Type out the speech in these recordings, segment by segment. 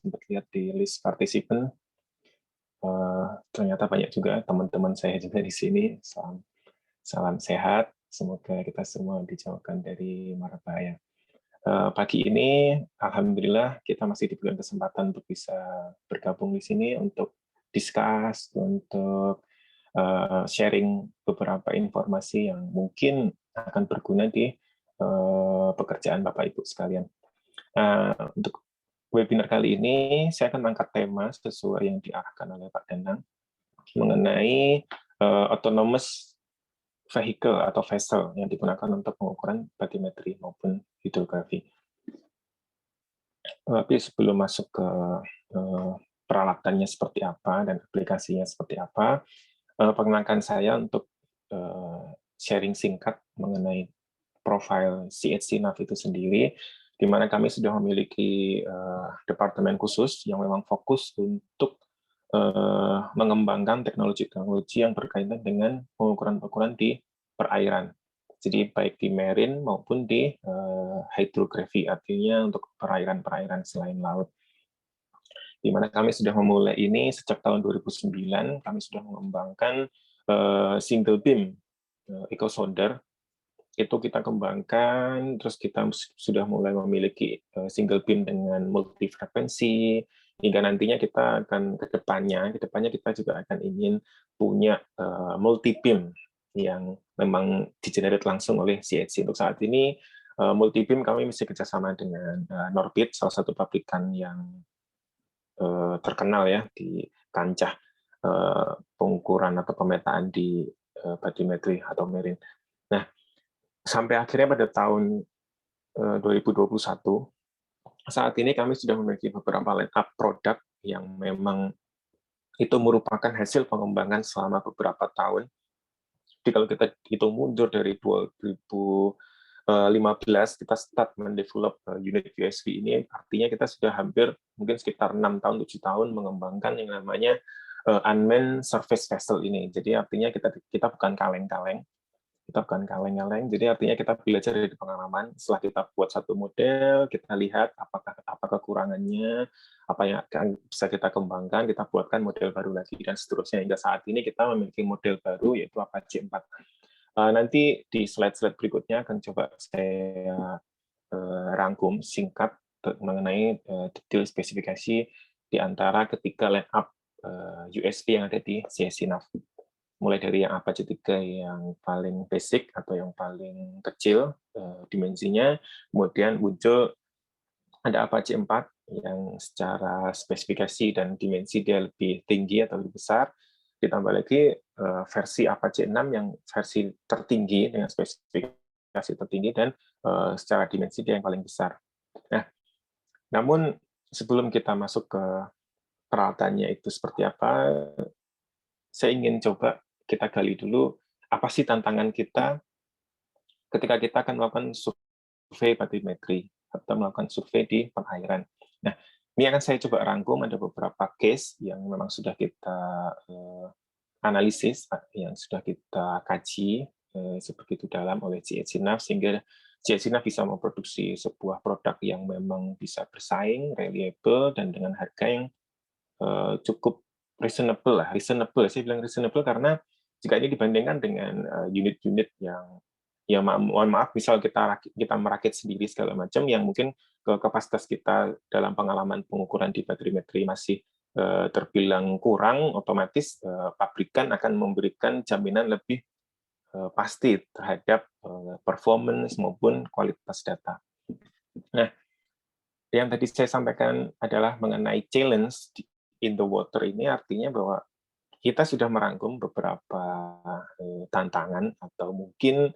sempat lihat di list participant, ternyata banyak juga teman-teman saya juga di sini. Salam sehat, semoga kita semua dijauhkan dari mara bahaya. Pagi ini, alhamdulillah kita masih diberikan kesempatan untuk bisa bergabung di sini untuk discuss, untuk sharing beberapa informasi yang mungkin akan berguna di pekerjaan Bapak Ibu sekalian. Untuk webinar kali ini, saya akan mengangkat tema sesuai yang diarahkan oleh Pak Danang mengenai autonomous vehicle atau vessel yang digunakan untuk pengukuran batimetri maupun hidrografi. Tapi sebelum masuk ke peralatannya seperti apa dan aplikasinya seperti apa, perkenalkan saya untuk sharing singkat mengenai profil CHC NAV itu sendiri, di mana kami sudah memiliki departemen khusus yang memang fokus untuk mengembangkan teknologi-teknologi yang berkaitan dengan pengukuran-pengukuran di perairan. Jadi baik di marine maupun di hydrography, artinya untuk perairan-perairan selain laut. Di mana kami sudah memulai ini sejak tahun 2009, kami sudah mengembangkan single beam echosonder. Itu kita kembangkan, terus kita sudah mulai memiliki single beam dengan multifrekuensi, hingga nantinya kita akan ke depannya kita juga akan ingin punya multi beam yang memang digenerate langsung oleh CHC. Untuk saat ini, multi beam kami masih kerjasama dengan Norbit, salah satu pabrikan yang terkenal ya di kancah pengukuran atau pemetaan di batimetri atau marine. Nah, sampai akhirnya pada tahun 2021, saat ini kami sudah memiliki beberapa line up produk yang memang itu merupakan hasil pengembangan selama beberapa tahun. Jadi kalau kita hitung mundur dari 2015, kita start mendevelop unit USV ini, artinya kita sudah hampir mungkin sekitar 6 tahun, 7 tahun mengembangkan yang namanya unmanned surface vessel ini. Jadi artinya kita bukan kaleng-kaleng, jadi artinya kita belajar dari pengalaman. Setelah kita buat satu model, kita lihat apa kekurangannya, apa yang bisa kita kembangkan, kita buatkan model baru lagi, dan seterusnya. Hingga saat ini kita memiliki model baru, yaitu Apache 4. Nanti di slide-slide berikutnya akan coba saya rangkum singkat mengenai detail spesifikasi di antara ketiga line up USV yang ada di CHC NAV. Mulai dari yang Apache 3 yang paling basic atau yang paling kecil dimensinya, kemudian muncul ada Apache 4 yang secara spesifikasi dan dimensi dia lebih tinggi atau lebih besar, ditambah lagi versi Apache 6 yang versi tertinggi dengan spesifikasi tertinggi dan secara dimensi dia yang paling besar. Nah, namun sebelum kita masuk ke peralatannya itu seperti apa, saya ingin coba kita gali dulu apa sih tantangan kita ketika kita akan melakukan survei batimetri atau melakukan survei di perairan. Nah, ini akan saya coba rangkum, ada beberapa case yang memang sudah kita analisis, yang sudah kita kaji sebegitu dalam oleh CHC NAV, sehingga CHC NAV bisa memproduksi sebuah produk yang memang bisa bersaing, reliable, dan dengan harga yang cukup reasonable lah. Saya bilang reasonable karena jika ini dibandingkan dengan unit-unit yang ya mohon maaf, misal kita merakit sendiri segala macam yang mungkin kapasitas kita dalam pengalaman pengukuran di batimetri masih terbilang kurang, otomatis pabrikan akan memberikan jaminan lebih pasti terhadap performance maupun kualitas data. Nah, yang tadi saya sampaikan adalah mengenai challenge in the water ini, artinya bahwa kita sudah merangkum beberapa tantangan atau mungkin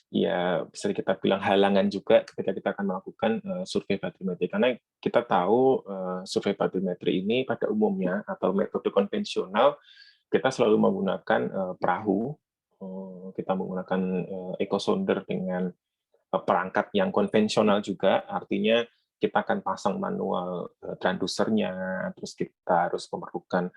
ya bisa kita bilang halangan juga ketika kita akan melakukan survei batimetri, karena kita tahu survei batimetri ini pada umumnya atau metode konvensional kita selalu menggunakan perahu, kita menggunakan echosonder dengan perangkat yang konvensional juga, artinya kita akan pasang manual transducernya, terus kita harus memerlukan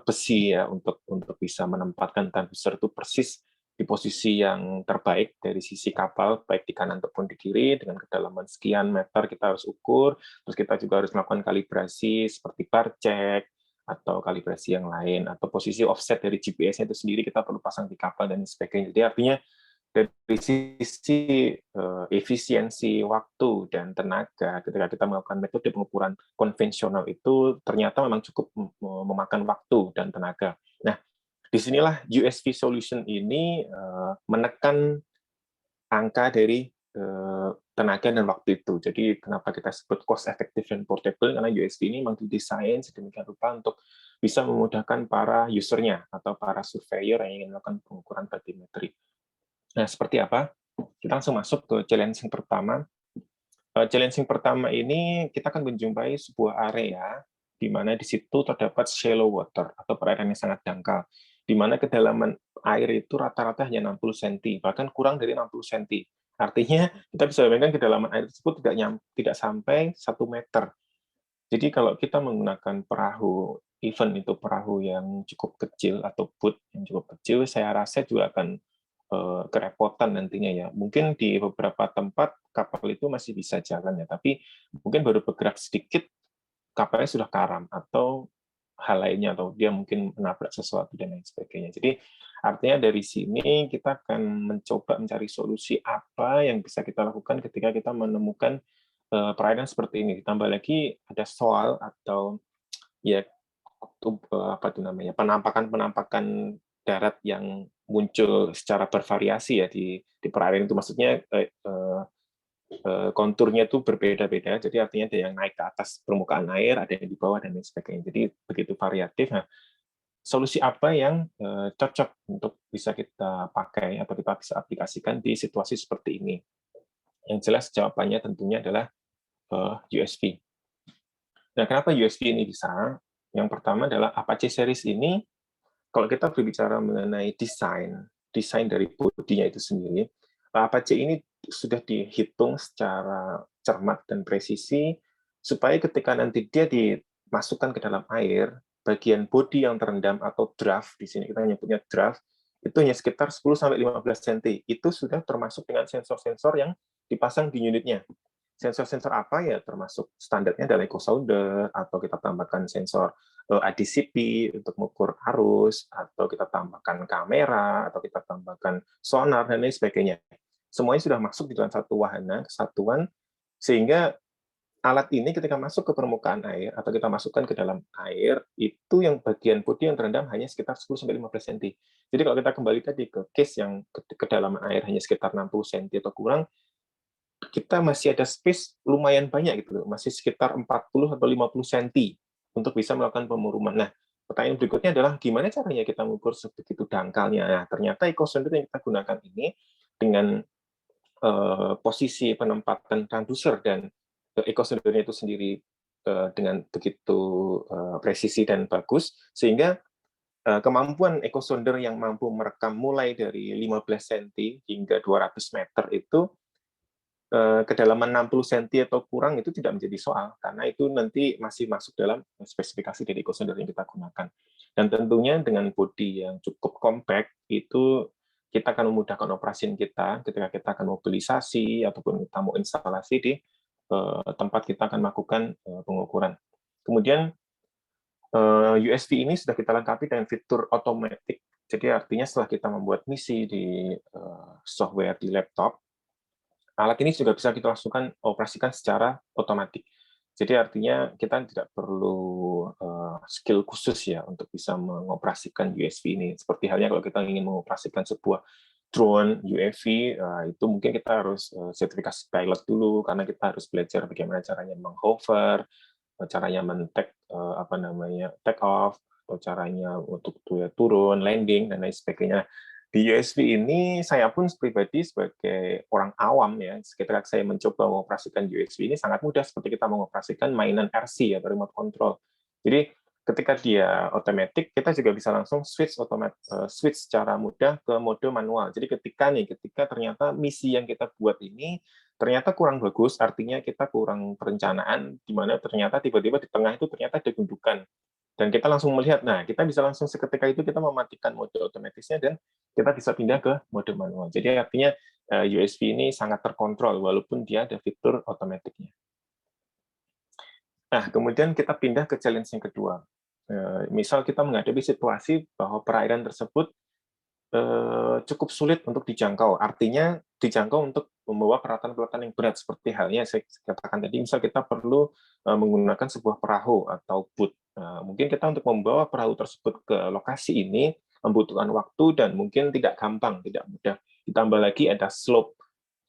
besi ya untuk bisa menempatkan transducer itu persis di posisi yang terbaik dari sisi kapal, baik di kanan ataupun di kiri, dengan kedalaman sekian meter kita harus ukur, terus kita juga harus melakukan kalibrasi seperti bar check, atau kalibrasi yang lain, atau posisi offset dari GPS-nya itu sendiri kita perlu pasang di kapal dan sebagainya. Jadi artinya dari sisi efisiensi waktu dan tenaga, ketika kita melakukan metode pengukuran konvensional itu ternyata memang cukup memakan waktu dan tenaga. Nah, disinilah USV solution ini menekan angka dari tenaga dan waktu itu. Jadi kenapa kita sebut cost effective dan portable, karena USV ini memang didesain sedemikian rupa untuk bisa memudahkan para usernya atau para surveyor yang ingin melakukan pengukuran batimetri. Nah, seperti apa? Kita langsung masuk ke challenge yang pertama. Challenge yang pertama ini kita akan menjumpai sebuah area di mana di situ terdapat shallow water atau perairan yang sangat dangkal, di mana kedalaman air itu rata-rata hanya 60 cm, bahkan kurang dari 60 cm. Artinya kita bisa bayangkan kedalaman air tersebut tidak sampai 1 meter. Jadi kalau kita menggunakan perahu, even itu perahu yang cukup kecil atau boat yang cukup kecil, saya rasa juga akan kerepotan nantinya ya. Mungkin di beberapa tempat kapal itu masih bisa jalan ya, tapi mungkin baru bergerak sedikit kapalnya sudah karam atau hal lainnya, atau dia mungkin menabrak sesuatu dan lain sebagainya. Jadi artinya dari sini kita akan mencoba mencari solusi apa yang bisa kita lakukan ketika kita menemukan perairan seperti ini. Ditambah lagi ada soal atau ya apa itu namanya, penampakan darat yang muncul secara bervariasi ya di perairan itu, maksudnya konturnya itu berbeda-beda, jadi artinya ada yang naik ke atas permukaan air, ada yang di bawah dan lain sebagainya. Jadi begitu variatif. Nah, solusi apa yang cocok untuk bisa kita pakai atau kita bisa aplikasikan di situasi seperti ini? Yang jelas jawabannya tentunya adalah USV. Nah, kenapa USV ini bisa? Yang pertama adalah Apache series ini, kalau kita berbicara mengenai desain dari bodinya itu sendiri, Apache ini sudah dihitung secara cermat dan presisi, supaya ketika nanti dia dimasukkan ke dalam air, bagian bodi yang terendam atau draft, di sini kita nyebutnya draft, itu hanya sekitar 10-15 cm. Itu sudah termasuk dengan sensor-sensor yang dipasang di unitnya. Sensor-sensor apa ya, termasuk standarnya adalah echo sounder, atau kita tambahkan sensor ADCP untuk mengukur arus, atau kita tambahkan kamera, atau kita tambahkan sonar, dan lain sebagainya. Semuanya sudah masuk di dalam satu wahana, kesatuan, sehingga alat ini ketika masuk ke permukaan air, atau kita masukkan ke dalam air, itu yang bagian bodi yang terendam hanya sekitar 10-15 cm. Jadi kalau kita kembali tadi ke case yang kedalaman air hanya sekitar 60 cm atau kurang, kita masih ada space lumayan banyak gitu loh, masih sekitar 40 atau 50 cm untuk bisa melakukan pemuruman. Nah, pertanyaan berikutnya adalah gimana caranya kita mengukur sebegitu dangkalnya? Nah, ternyata echo sounder yang kita gunakan ini dengan posisi penempatan transducer dan echo sounder-nya itu sendiri dengan begitu presisi dan bagus, sehingga kemampuan echo sounder yang mampu merekam mulai dari 15 cm hingga 200 meter itu kedalaman 60 cm atau kurang itu tidak menjadi soal, karena itu nanti masih masuk dalam spesifikasi dari echo sounder yang kita gunakan. Dan tentunya dengan bodi yang cukup compact, itu kita akan memudahkan operasi kita ketika kita akan mobilisasi ataupun kita mau instalasi di tempat kita akan melakukan pengukuran. Kemudian USV ini sudah kita lengkapi dengan fitur otomatis. Jadi artinya setelah kita membuat misi di software di laptop, alat ini juga bisa kita langsungkan operasikan secara otomatis. Jadi artinya kita tidak perlu skill khusus ya untuk bisa mengoperasikan USV ini. Seperti halnya kalau kita ingin mengoperasikan sebuah drone UAV, itu mungkin kita harus sertifikasi pilot dulu, karena kita harus belajar bagaimana caranya menghover, caranya men-take take off, atau caranya untuk turun, landing, dan lain sebagainya. Di USV ini, saya pun pribadi sebagai orang awam ya, ketika saya mencoba mengoperasikan USV ini sangat mudah, seperti kita mengoperasikan mainan RC atau remote control. Jadi ketika dia otomatis, kita juga bisa langsung switch secara mudah ke mode manual. Jadi ketika ternyata misi yang kita buat ini ternyata kurang bagus, artinya kita kurang perencanaan, di mana ternyata tiba-tiba di tengah itu ternyata ada gundukan. Dan kita langsung melihat, nah kita bisa langsung seketika itu kita mematikan mode otomatisnya dan kita bisa pindah ke mode manual. Jadi artinya USB ini sangat terkontrol walaupun dia ada fitur otomatiknya. Nah, kemudian kita pindah ke challenge yang kedua. Misal kita menghadapi situasi bahwa perairan tersebut cukup sulit untuk dijangkau. Artinya dijangkau untuk membawa peralatan-peralatan yang berat seperti halnya saya katakan tadi, misal kita perlu menggunakan sebuah perahu atau boot. Mungkin kita untuk membawa perahu tersebut ke lokasi ini membutuhkan waktu dan mungkin tidak gampang, tidak mudah. Ditambah lagi ada slope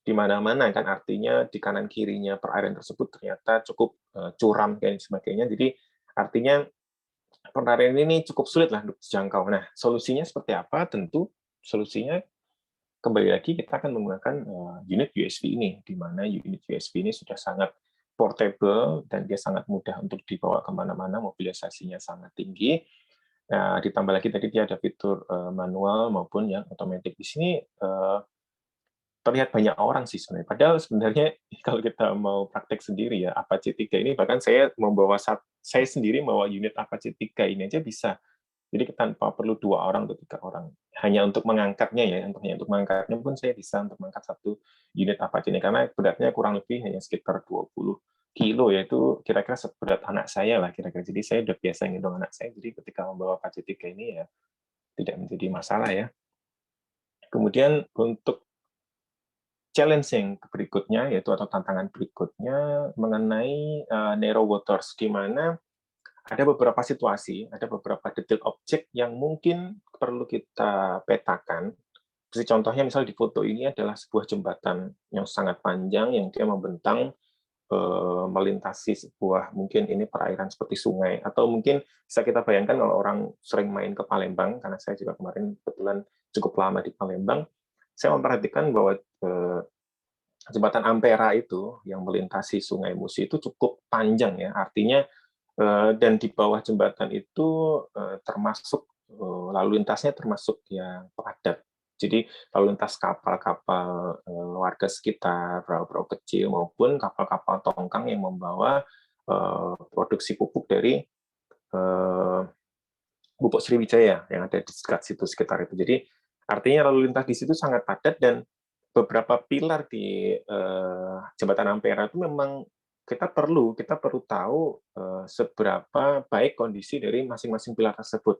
di mana-mana kan, artinya di kanan kirinya perairan tersebut ternyata cukup curam dan sebagainya. Jadi artinya perairan ini cukup sulit lah untuk dijangkau. Nah, solusinya seperti apa? Tentu solusinya kembali lagi kita akan menggunakan unit USB ini, di mana unit USB ini sudah sangat portable dan dia sangat mudah untuk dibawa kemana-mana, mobilisasinya sangat tinggi. Nah, ditambah lagi tadi dia ada fitur manual maupun yang otomatis. Di sini terlihat banyak orang sih sebenarnya. Padahal sebenarnya kalau kita mau praktek sendiri ya, Apache 3 ini, bahkan saya saya sendiri membawa unit Apache 3 ini aja bisa. Jadi tanpa perlu 2 orang atau 3 orang. Hanya untuk mengangkatnya ya, untuk mengangkatnya pun saya bisa untuk mengangkat satu unit Apache ini, karena beratnya kurang lebih hanya sekitar 20 kilo, yaitu kira-kira seberat anak saya lah kira-kira. Jadi saya udah biasa ngendong anak saya, jadi ketika membawa Apache 3 ini ya tidak menjadi masalah ya. Kemudian untuk challenge yang berikutnya, yaitu atau tantangan berikutnya mengenai narrow waters, di mana ada beberapa situasi, ada beberapa detail objek yang mungkin perlu kita petakan. Seperti contohnya, misal di foto ini adalah sebuah jembatan yang sangat panjang, yang dia membentang melintasi sebuah, mungkin ini perairan seperti sungai, atau mungkin bisa kita bayangkan kalau orang sering main ke Palembang, karena saya juga kemarin kebetulan cukup lama di Palembang, saya memperhatikan bahwa jembatan Ampera itu yang melintasi Sungai Musi itu cukup panjang ya, artinya dan di bawah jembatan itu termasuk lalu lintasnya termasuk yang padat. Jadi lalu lintas kapal-kapal warga sekitar, perahu-perahu kecil maupun kapal-kapal tongkang yang membawa produksi pupuk dari Pupuk Sriwijaya yang ada di dekat situ sekitar itu. Jadi artinya lalu lintas di situ sangat padat dan beberapa pilar di jembatan Ampera itu memang kita perlu tahu seberapa baik kondisi dari masing-masing pilar tersebut.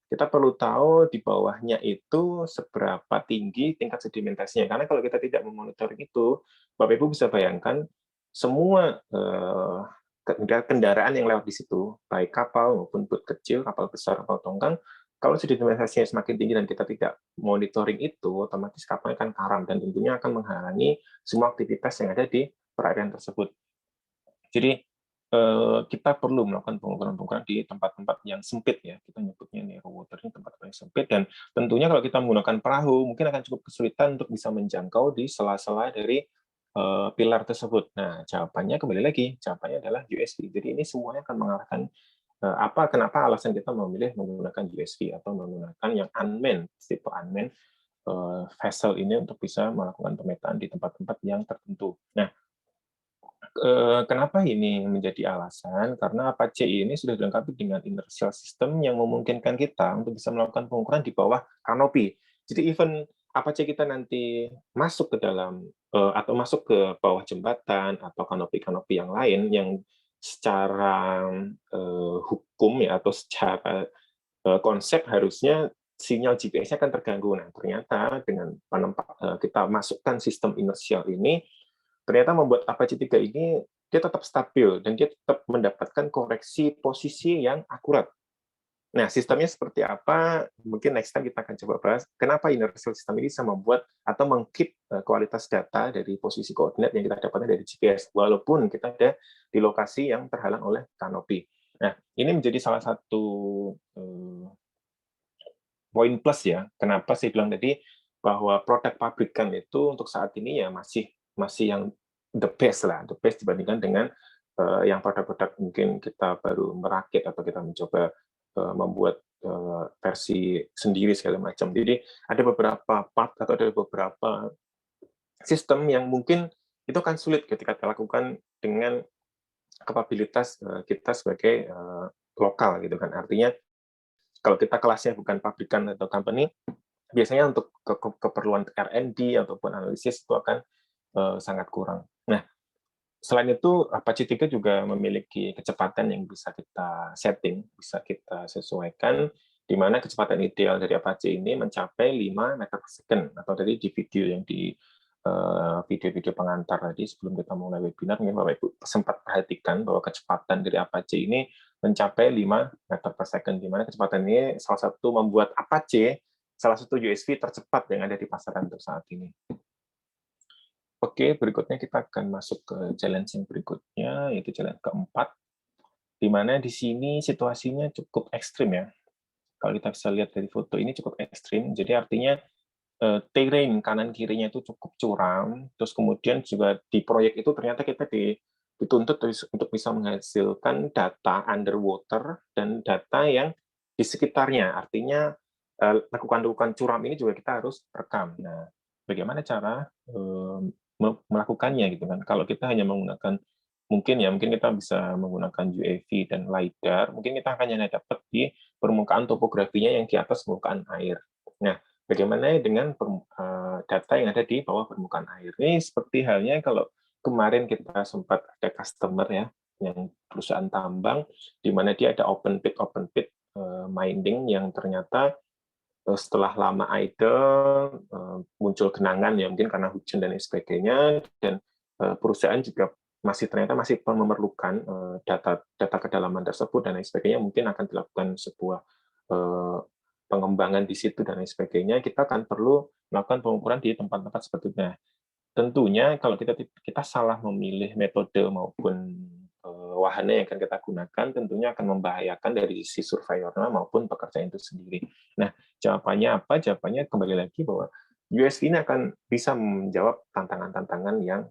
Kita perlu tahu di bawahnya itu seberapa tinggi tingkat sedimentasinya. Karena kalau kita tidak memonitoring itu, Bapak Ibu bisa bayangkan semua kendaraan yang lewat di situ, baik kapal maupun boot kecil, kapal besar, kapal tongkang, kalau sedimentasinya semakin tinggi dan kita tidak monitoring itu, otomatis kapalnya akan karam dan tentunya akan menghalangi semua aktivitas yang ada di perairan tersebut. Jadi kita perlu melakukan pengukuran-pengukuran di tempat-tempat yang sempit ya, kita nyebutnya narrow water ini tempat yang sempit, dan tentunya kalau kita menggunakan perahu mungkin akan cukup kesulitan untuk bisa menjangkau di sela-sela dari pilar tersebut. Nah, jawabannya kembali lagi, jawabannya adalah USB. Jadi ini semuanya akan mengarahkan kenapa alasan kita memilih menggunakan USB atau menggunakan yang unmanned, tipe unmanned vessel ini untuk bisa melakukan pemetaan di tempat-tempat yang tertentu. Nah, kenapa ini menjadi alasan? Karena Apache ini sudah dilengkapi dengan inertial system yang memungkinkan kita untuk bisa melakukan pengukuran di bawah kanopi. Jadi even Apache kita nanti masuk ke dalam atau masuk ke bawah jembatan atau kanopi-kanopi yang lain yang secara hukum ya atau secara konsep harusnya sinyal GPS-nya akan terganggu. Nah, ternyata dengan kita masukkan sistem inertial ini, ternyata membuat Apache 3 ini dia tetap stabil dan dia tetap mendapatkan koreksi posisi yang akurat. Nah, sistemnya seperti apa? Mungkin next time kita akan coba bahas kenapa inertial system ini bisa membuat atau mengkeep kualitas data dari posisi koordinat yang kita dapatkan dari GPS, walaupun kita ada di lokasi yang terhalang oleh kanopi. Nah, ini menjadi salah satu poin plus ya. Kenapa saya bilang tadi bahwa produk pabrikan itu untuk saat ini ya masih yang the best lah, the best dibandingkan dengan yang produk-produk mungkin kita baru merakit atau kita mencoba membuat versi sendiri segala macam. Jadi ada beberapa part atau ada beberapa sistem yang mungkin itu akan sulit ketika kita lakukan dengan kapabilitas kita sebagai lokal gitu kan. Artinya kalau kita kelasnya bukan pabrikan atau company, biasanya untuk keperluan R&D ataupun analisis itu akan sangat kurang. Nah, selain itu Apache 3 juga memiliki kecepatan yang bisa kita setting, bisa kita sesuaikan, di mana kecepatan ideal dari Apache ini mencapai 5 meter per second, atau tadi di video yang di video-video pengantar tadi sebelum kita mulai webinar, mungkin Bapak Ibu sempat perhatikan bahwa kecepatan dari Apache ini mencapai 5 meter per second, di mana kecepatan ini salah satu membuat Apache salah satu USV tercepat yang ada di pasaran untuk saat ini. Oke, berikutnya kita akan masuk ke challenge yang berikutnya, yaitu challenge keempat, di mana di sini situasinya cukup ekstrim ya. Kalau kita bisa lihat dari foto ini cukup ekstrim, jadi artinya terrain kanan kirinya itu cukup curam, terus kemudian juga di proyek itu ternyata kita dituntut untuk bisa menghasilkan data underwater dan data yang di sekitarnya, artinya lekukan-lekukan curam ini juga kita harus rekam. Nah, bagaimana cara melakukannya gitu kan? Kalau kita hanya menggunakan mungkin kita bisa menggunakan UAV dan LiDAR, mungkin kita hanya dapat di permukaan topografinya yang di atas permukaan air. Nah, bagaimana dengan data yang ada di bawah permukaan air? Ini seperti halnya kalau kemarin kita sempat ada customer ya, yang perusahaan tambang, di mana dia ada open pit mining yang ternyata setelah lama idle, muncul genangan ya mungkin karena hujan dan sebagainya, dan perusahaan juga ternyata masih memerlukan data kedalaman tersebut dan lain sebagainya, mungkin akan dilakukan sebuah pengembangan di situ dan lain sebagainya, kita akan perlu melakukan pengukuran di tempat-tempat seperti itu. Nah, tentunya kalau kita salah memilih metode maupun wahana yang akan kita gunakan, tentunya akan membahayakan dari sisi surveyornya maupun pekerjaan itu sendiri. Nah, jawabannya apa? Jawabannya kembali lagi bahwa USV ini akan bisa menjawab tantangan-tantangan yang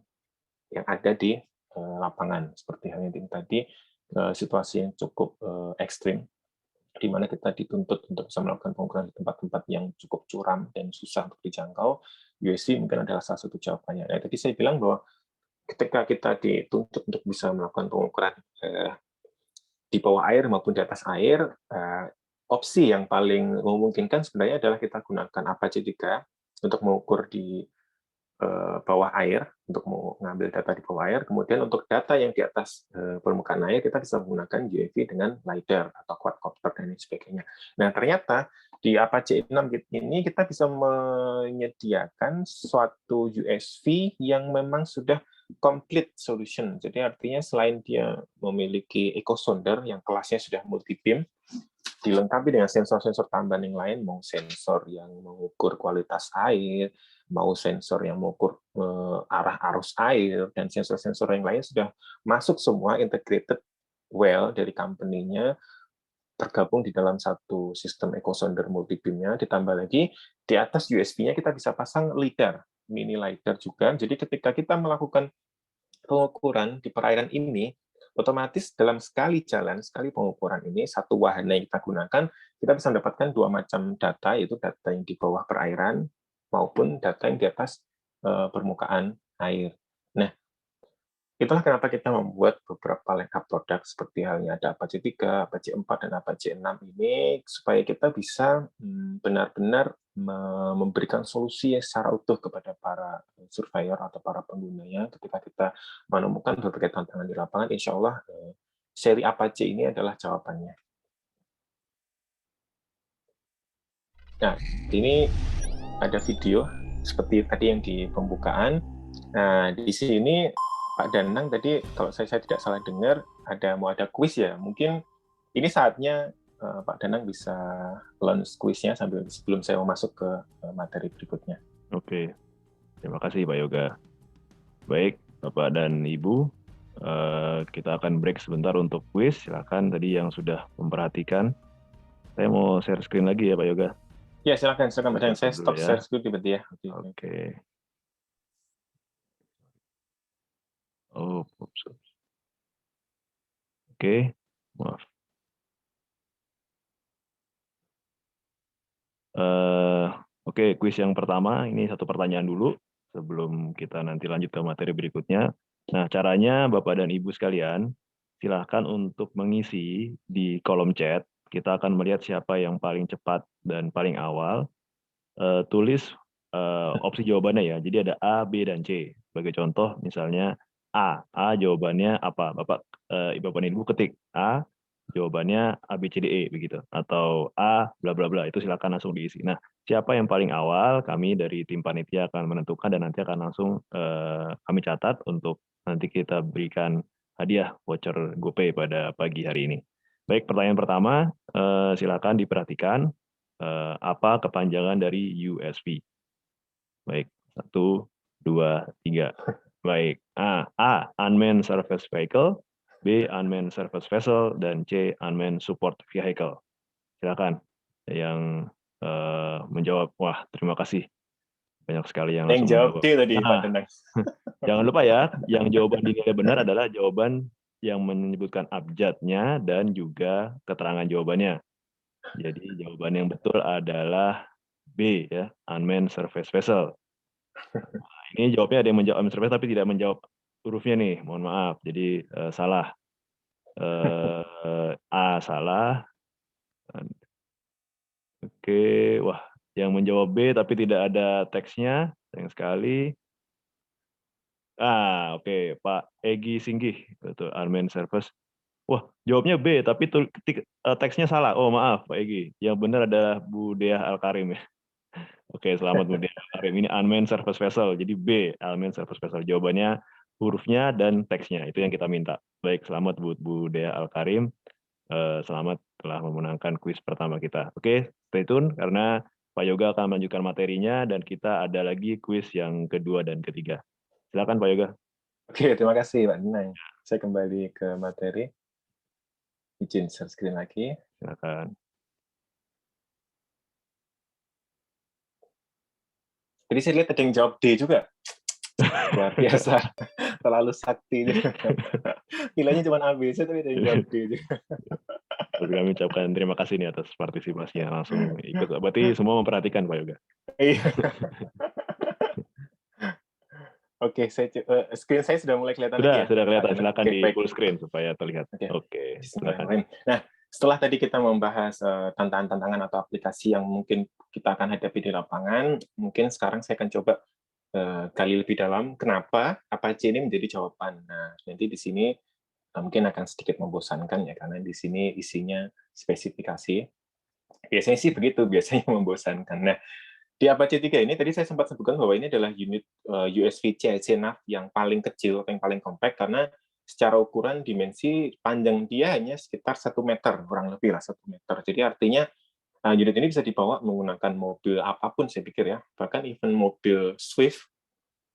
ada di lapangan. Seperti halnya tadi, situasi yang cukup ekstrim, di mana kita dituntut untuk bisa melakukan pengukuran di tempat-tempat yang cukup curam dan susah untuk dijangkau, USV mungkin adalah salah satu jawabannya. Nah, tadi saya bilang bahwa ketika kita dituntut untuk bisa melakukan pengukuran di bawah air maupun di atas air, opsi yang paling memungkinkan sebenarnya adalah kita gunakan Apache 3 untuk mengukur di bawah air, untuk mengambil data di bawah air, kemudian untuk data yang di atas permukaan air, kita bisa menggunakan UAV dengan LiDAR atau quadcopter dan sebagainya. Nah, ternyata di Apache 6 ini kita bisa menyediakan suatu USV yang memang sudah complete solution. Jadi artinya selain dia memiliki echo sounder yang kelasnya sudah multi beam, dilengkapi dengan sensor-sensor tambahan yang lain, mau sensor yang mengukur kualitas air, mau sensor yang mengukur arah arus air, dan sensor-sensor yang lain sudah masuk semua integrated well dari company-nya, tergabung di dalam satu sistem echo sounder multi beam-nya, ditambah lagi di atas USB-nya kita bisa pasang LiDAR, mini LiDAR juga. Jadi ketika kita melakukan pengukuran di perairan ini, otomatis dalam sekali jalan, sekali pengukuran ini, satu wahana yang kita gunakan, kita bisa mendapatkan dua macam data, yaitu data yang di bawah perairan maupun data yang di atas permukaan air. Nah, itulah kenapa kita membuat beberapa lengkap produk seperti halnya ada Apache 3, Apache 4, dan Apache 6 ini, supaya kita bisa benar-benar memberikan solusi secara utuh kepada para surveyor atau para penggunanya ketika kita menemukan berbagai tantangan di lapangan. Insya Allah seri Apache ini adalah jawabannya. Nah, ini ada video seperti tadi yang di pembukaan. Nah, di sini Pak Danang tadi, kalau saya tidak salah dengar, mau ada kuis ya. Mungkin ini saatnya Pak Danang bisa launch kuisnya sebelum saya mau masuk ke materi berikutnya. Oke, terima kasih Pak Yoga. Baik, Bapak dan Ibu, kita akan break sebentar untuk kuis. Silakan tadi yang sudah memperhatikan. Saya mau share screen lagi ya Pak Yoga. Ya, silakan Pak Danang. Saya stop share screen berarti ya. Oke. Oh, oke, maaf. Oke, kuis yang pertama, ini satu pertanyaan dulu sebelum kita nanti lanjut ke materi berikutnya. Nah, caranya Bapak dan Ibu sekalian, silahkan untuk mengisi di kolom chat. Kita akan melihat siapa yang paling cepat dan paling awal. Tulis opsi jawabannya ya. Jadi ada A, B, dan C. Sebagai contoh, misalnya A. A jawabannya apa? Bapak dan Ibu ketik A, jawabannya A, B, C, D, E begitu. Atau A, bla bla bla. Itu silakan langsung diisi. Nah, siapa yang paling awal, kami dari tim panitia akan menentukan dan nanti akan langsung kami catat untuk nanti kita berikan hadiah voucher GoPay pada pagi hari ini. Baik, pertanyaan pertama, silakan diperhatikan apa kepanjangan dari USB. Baik, 1, 2, 3. Baik, A. Unmanned Surface Vehicle, B. Unmanned Surface Vessel, dan C. Unmanned Support Vehicle. Silakan yang menjawab. Wah, terima kasih. Banyak sekali yang Yang langsung jawab menjawab. D tadi, Pak Nah, Danang. jangan lupa ya, yang jawaban dinilai benar adalah jawaban yang menyebutkan abjadnya dan juga keterangan jawabannya. Jadi jawaban yang betul adalah B ya, Unmanned Surface Vessel. Nah, ini jawabnya ada yang menjawab Unmanned Surface tapi tidak menjawab hurufnya nih, mohon maaf. Jadi salah. A salah. Oke, wah, yang menjawab B tapi tidak ada teksnya, sayang sekali. Oke, Pak Egi Singgih, betul, Unmanned Surface. Wah, jawabnya B, tapi teksnya salah. Oh, maaf, Pak Egi. Yang benar adalah Bu Dea Al-Karim ya. Oke, selamat Bu Dea Al-Karim. Ini Unmanned Surface Vessel, jadi B, Unmanned Surface Vessel. Jawabannya hurufnya dan teksnya, itu yang kita minta. Baik, selamat Bu Dea Al-Karim. Selamat telah memenangkan kuis pertama kita. Oke, stay tune karena Pak Yoga akan melanjutkan materinya dan kita ada lagi kuis yang kedua dan ketiga. Silakan Pak Yoga. Oke, terima kasih Pak Danang. Saya kembali ke materi. Izin share screen lagi. Silakan. Jadi saya lihat ada yang jawab D juga. Luar biasa. Terlalu sakti. Nilainya cuma A, B, C, tapi ada yang jawab D juga. Kami ucapkan terima kasih nih atas partisipasinya langsung ikut. Berarti semua memperhatikan Pak Yoga. Iya. Oke, screen saya sudah mulai kelihatan lagi ya? Sudah kelihatan. Pak? Silakan Oke, di baik. full screen supaya terlihat. Oke. Oke, silakan. Bismillahirrahmanirrahim. Nah, setelah tadi kita membahas tantangan-tantangan atau aplikasi yang mungkin kita akan hadapi di lapangan, mungkin sekarang saya akan coba gali lebih dalam kenapa Apache ini menjadi jawaban. Nah, nanti di sini mungkin akan sedikit membosankan ya, karena di sini isinya spesifikasi. Biasanya sih begitu, biasanya membosankan. Nah, di Apache 3 ini tadi saya sempat sebutkan bahwa ini adalah unit USB CIC NAV yang paling kecil atau yang paling compact karena secara ukuran dimensi panjang dia hanya sekitar 1 meter, kurang lebih lah 1 meter. Jadi artinya unit ini bisa dibawa menggunakan mobil apapun saya pikir ya, bahkan even mobil Swift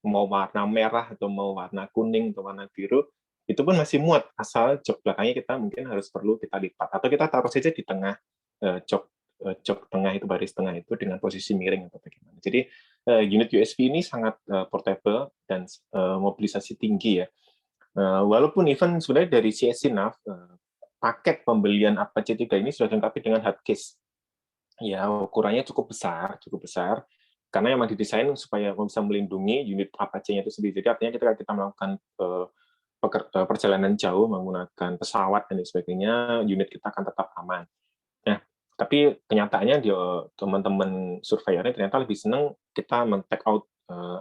mau warna merah atau mau warna kuning atau warna biru itu pun masih muat asal jok belakangnya kita mungkin harus perlu kita lipat atau kita taruh saja di tengah jok tengah itu, baris tengah itu dengan posisi miring atau bagaimana. Jadi unit USB ini sangat portable dan mobilisasi tinggi ya. Walaupun even sebenarnya dari CSC NAV paket pembelian Apache 3 ini sudah dilengkapi dengan hard case. Ya, ukurannya cukup besar karena memang didesain supaya bisa melindungi unit Apache-nya itu sendiri. Jadi artinya ketika kita melakukan perjalanan jauh menggunakan pesawat dan sebagainya, unit kita akan tetap aman. Nah, tapi kenyataannya teman-teman surveyornya ternyata lebih senang kita men-take out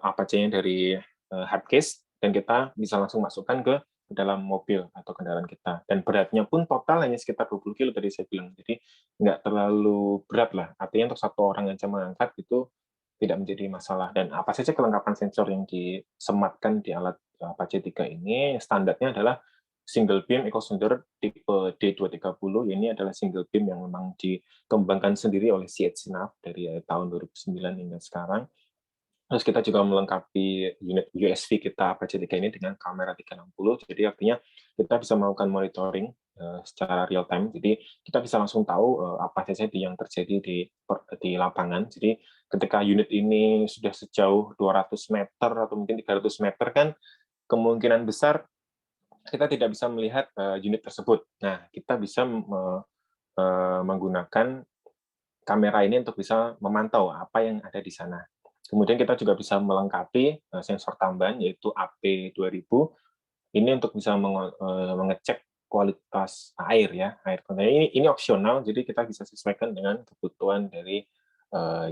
Apache-nya dari hard case dan kita bisa langsung masukkan ke dalam mobil atau kendaraan kita. Dan beratnya pun total hanya sekitar 20 kilo tadi saya bilang. Jadi nggak terlalu berat lah. Artinya untuk satu orang aja mengangkat itu tidak menjadi masalah. Dan apa saja kelengkapan sensor yang disematkan di alat Apache 3 ini, standarnya adalah single beam echo sounder tipe D230. Ini adalah single beam yang memang dikembangkan sendiri oleh CHNAV dari tahun 2009 hingga sekarang. Terus kita juga melengkapi unit USB kita Apache 3 ini dengan kamera 360. Jadi artinya kita bisa melakukan monitoring secara real time. Jadi kita bisa langsung tahu apa saja yang terjadi di lapangan. Jadi ketika unit ini sudah sejauh 200 meter atau mungkin 300 meter kan kemungkinan besar kita tidak bisa melihat unit tersebut. Nah, kita bisa menggunakan kamera ini untuk bisa memantau apa yang ada di sana. Kemudian kita juga bisa melengkapi sensor tambahan yaitu AP2000 ini untuk bisa mengecek kualitas air ya, air konten. Ini opsional, jadi kita bisa sesuaikan dengan kebutuhan dari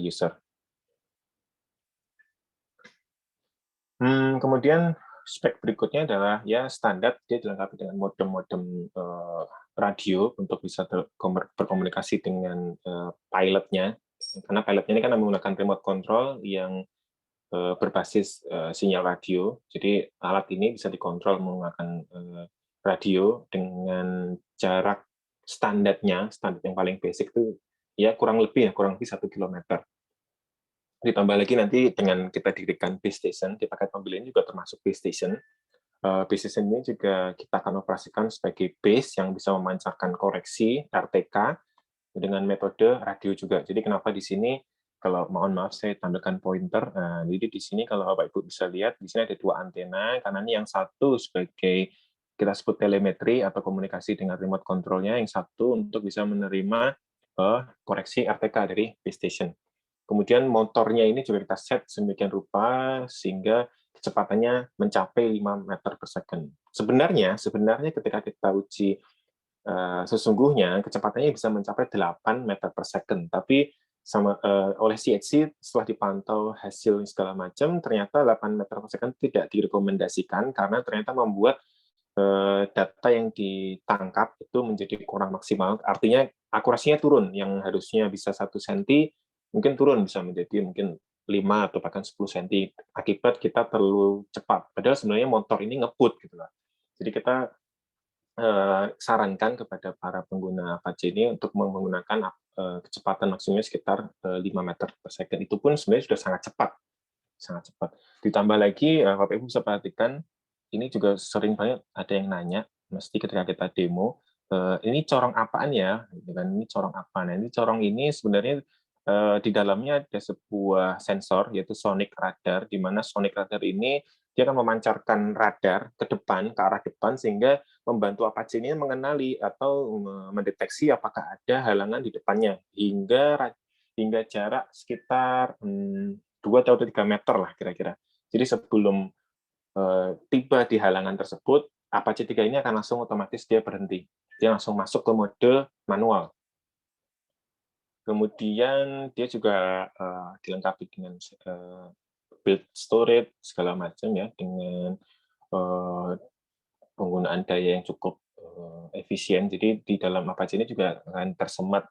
user. Kemudian spek berikutnya adalah ya standar, dia dilengkapi dengan modem-modem radio untuk bisa berkomunikasi dengan pilotnya, karena pilotnya ini kan menggunakan remote control yang berbasis sinyal radio. Jadi alat ini bisa dikontrol menggunakan radio dengan jarak standar yang paling basic itu ya kurang lebih 1 kilometer. Ditambah lagi nanti dengan kita dirikan base station, di paket mobil ini juga termasuk base station. Base station ini juga kita akan operasikan sebagai base yang bisa memancarkan koreksi RTK dengan metode radio juga. Jadi kenapa di sini, kalau mohon maaf saya tampilkan pointer. Nah, jadi di sini kalau Bapak Ibu bisa lihat, di sini ada 2 antena, karena ini yang satu sebagai kita sebut telemetri atau komunikasi dengan remote control-nya, yang satu untuk bisa menerima koreksi RTK dari base station. Kemudian motornya ini juga kita set sedemikian rupa sehingga kecepatannya mencapai 5 meter per second. Sebenarnya ketika kita uji sesungguhnya kecepatannya bisa mencapai 8 meter per second, tapi oleh CHC setelah dipantau hasil segala macam, ternyata 8 meter per second tidak direkomendasikan karena ternyata membuat data yang ditangkap itu menjadi kurang maksimal. Artinya akurasinya turun, yang harusnya bisa 1 cm mungkin turun bisa menjadi mungkin 5 atau bahkan 10 cm akibat kita terlalu cepat. Padahal sebenarnya motor ini ngebut gitu lah. Jadi kita sarankan kepada para pengguna Apache ini untuk menggunakan kecepatan maksimumnya sekitar 5 meter per second. Itu pun sebenarnya sudah sangat cepat. Ditambah lagi, Bapak Ibu bisa perhatikan, ini juga sering banget ada yang nanya, mesti ketika kita demo, ini corong apaan ya? Gitu kan, ini corong apa? Nah, ini corong ini sebenarnya di dalamnya ada sebuah sensor, yaitu sonic radar, di mana sonic radar ini dia akan memancarkan radar ke depan, ke arah depan, sehingga membantu Apache ini mengenali atau mendeteksi apakah ada halangan di depannya, hingga jarak sekitar 2 atau 3 meter lah kira-kira. Jadi sebelum tiba di halangan tersebut, Apache 3 ini akan langsung otomatis dia berhenti. Dia langsung masuk ke mode manual. Kemudian dia juga dilengkapi dengan build storage segala macam ya, dengan penggunaan daya yang cukup efisien. Jadi di dalam Apache ini juga akan tersemat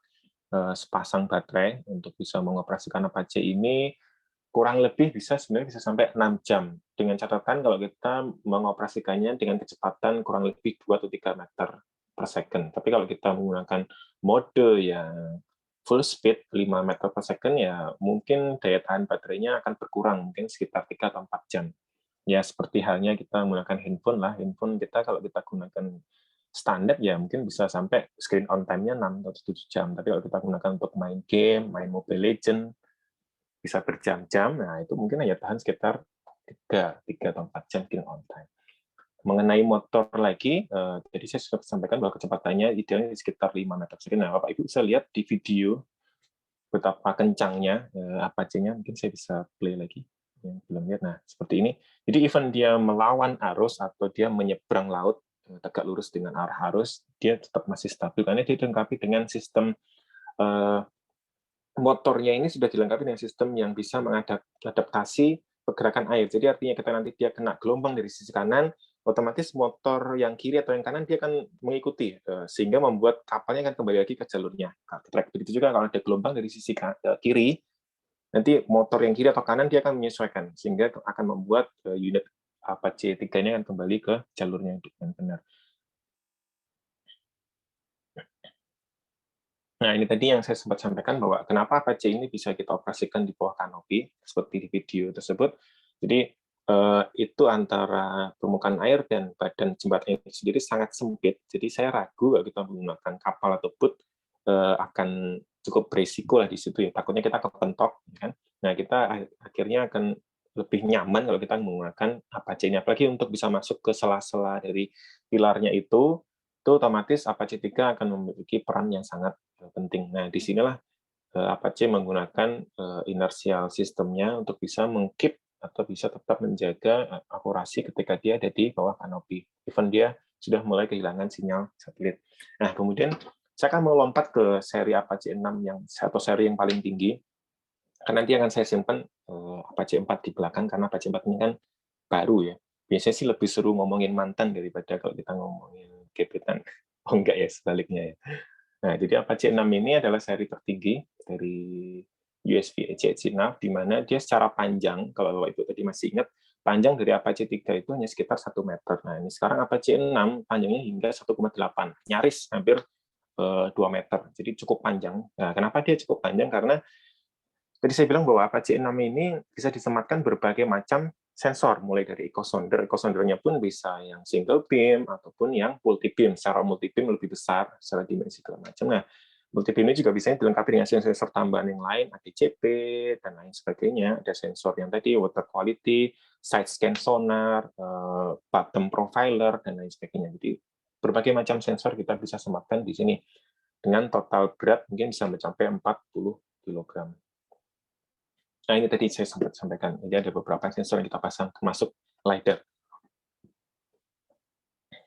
sepasang baterai untuk bisa mengoperasikan Apache ini kurang lebih sebenarnya bisa sampai 6 jam. Dengan catatan kalau kita mengoperasikannya dengan kecepatan kurang lebih 2 atau 3 meter per second. Tapi kalau kita menggunakan mode yang full speed 5 meter per second, ya mungkin daya tahan baterainya akan berkurang, mungkin sekitar 3 atau 4 jam. Ya seperti halnya kita menggunakan handphone lah. Handphone kita kalau kita gunakan standar ya mungkin bisa sampai screen on time-nya 6 atau 7 jam. Tapi kalau kita gunakan untuk main game, main Mobile Legends, bisa berjam-jam, nah itu mungkin hanya tahan sekitar 3 atau 4 jam screen on time. Mengenai motor lagi, jadi saya sudah sampaikan bahwa kecepatannya idealnya di sekitar 5 meter per second. Nah, Bapak Ibu bisa lihat di video betapa kencangnya Apache-nya, mungkin saya bisa play lagi yang belum lihat. Nah, seperti ini. Jadi even dia melawan arus atau dia menyeberang laut tegak lurus dengan arah arus, dia tetap masih stabil karena dia dilengkapi dengan sistem motornya ini sudah dilengkapi dengan sistem yang bisa mengadaptasi pergerakan air. Jadi artinya kita nanti dia kena gelombang dari sisi kanan, otomatis motor yang kiri atau yang kanan dia akan mengikuti, sehingga membuat kapalnya akan kembali lagi ke jalurnya. Begitu juga kalau ada gelombang dari sisi kiri, nanti motor yang kiri atau kanan dia akan menyesuaikan, sehingga akan membuat unit Apache 3 ini akan kembali ke jalurnya dengan benar. Nah, ini tadi yang saya sempat sampaikan bahwa kenapa Apache ini bisa kita operasikan di bawah kanopi, seperti di video tersebut. Jadi, itu antara permukaan air dan badan jembatan itu sendiri sangat sempit. Jadi saya ragu kalau kita menggunakan kapal atau boat akan cukup berisiko lah di situ ya. Takutnya kita kepentok, kan. Nah, kita akhirnya akan lebih nyaman kalau kita menggunakan Apache ini. Apalagi untuk bisa masuk ke sela-sela dari pilarnya itu otomatis Apache 3 akan memiliki peran yang sangat penting. Nah, di sinilah Apache menggunakan inertial sistemnya untuk bisa meng-keep atau bisa tetap menjaga akurasi ketika dia ada di bawah kanopi. Even dia sudah mulai kehilangan sinyal satelit. Nah, kemudian saya akan melompat ke seri Apache 6 atau seri yang paling tinggi, karena nanti akan saya simpan Apache 4 di belakang, karena Apache 4 ini kan baru ya. Biasanya sih lebih seru ngomongin mantan daripada kalau kita ngomongin gebetan. Oh enggak ya, sebaliknya ya. Nah, jadi Apache 6 ini adalah seri tertinggi dari USB HC Nav, di mana dia secara panjang, kalau Bapak Ibu tadi masih ingat, panjang dari Apache 3 itu hanya sekitar 1 meter. Nah, ini sekarang Apache 6 panjangnya hingga 1,8, nyaris hampir 2 meter. Jadi cukup panjang. Nah, kenapa dia cukup panjang? Karena tadi saya bilang bahwa Apache 6 ini bisa disematkan berbagai macam sensor, mulai dari echo sounder. Echo soundernya pun bisa yang single beam ataupun yang multi beam. Secara multi beam lebih besar, secara dimensi segala macam. Nah, multi beam ini juga bisa dilengkapi dengan sensor tambahan yang lain, ADCP dan lain sebagainya. Ada sensor yang tadi water quality, side scan sonar, bottom profiler dan lain sebagainya. Jadi berbagai macam sensor kita bisa sematkan di sini dengan total berat mungkin bisa mencapai 40 kg. Nah, ini tadi saya sempat sampaikan. Jadi ada beberapa sensor yang kita pasang, termasuk LiDAR.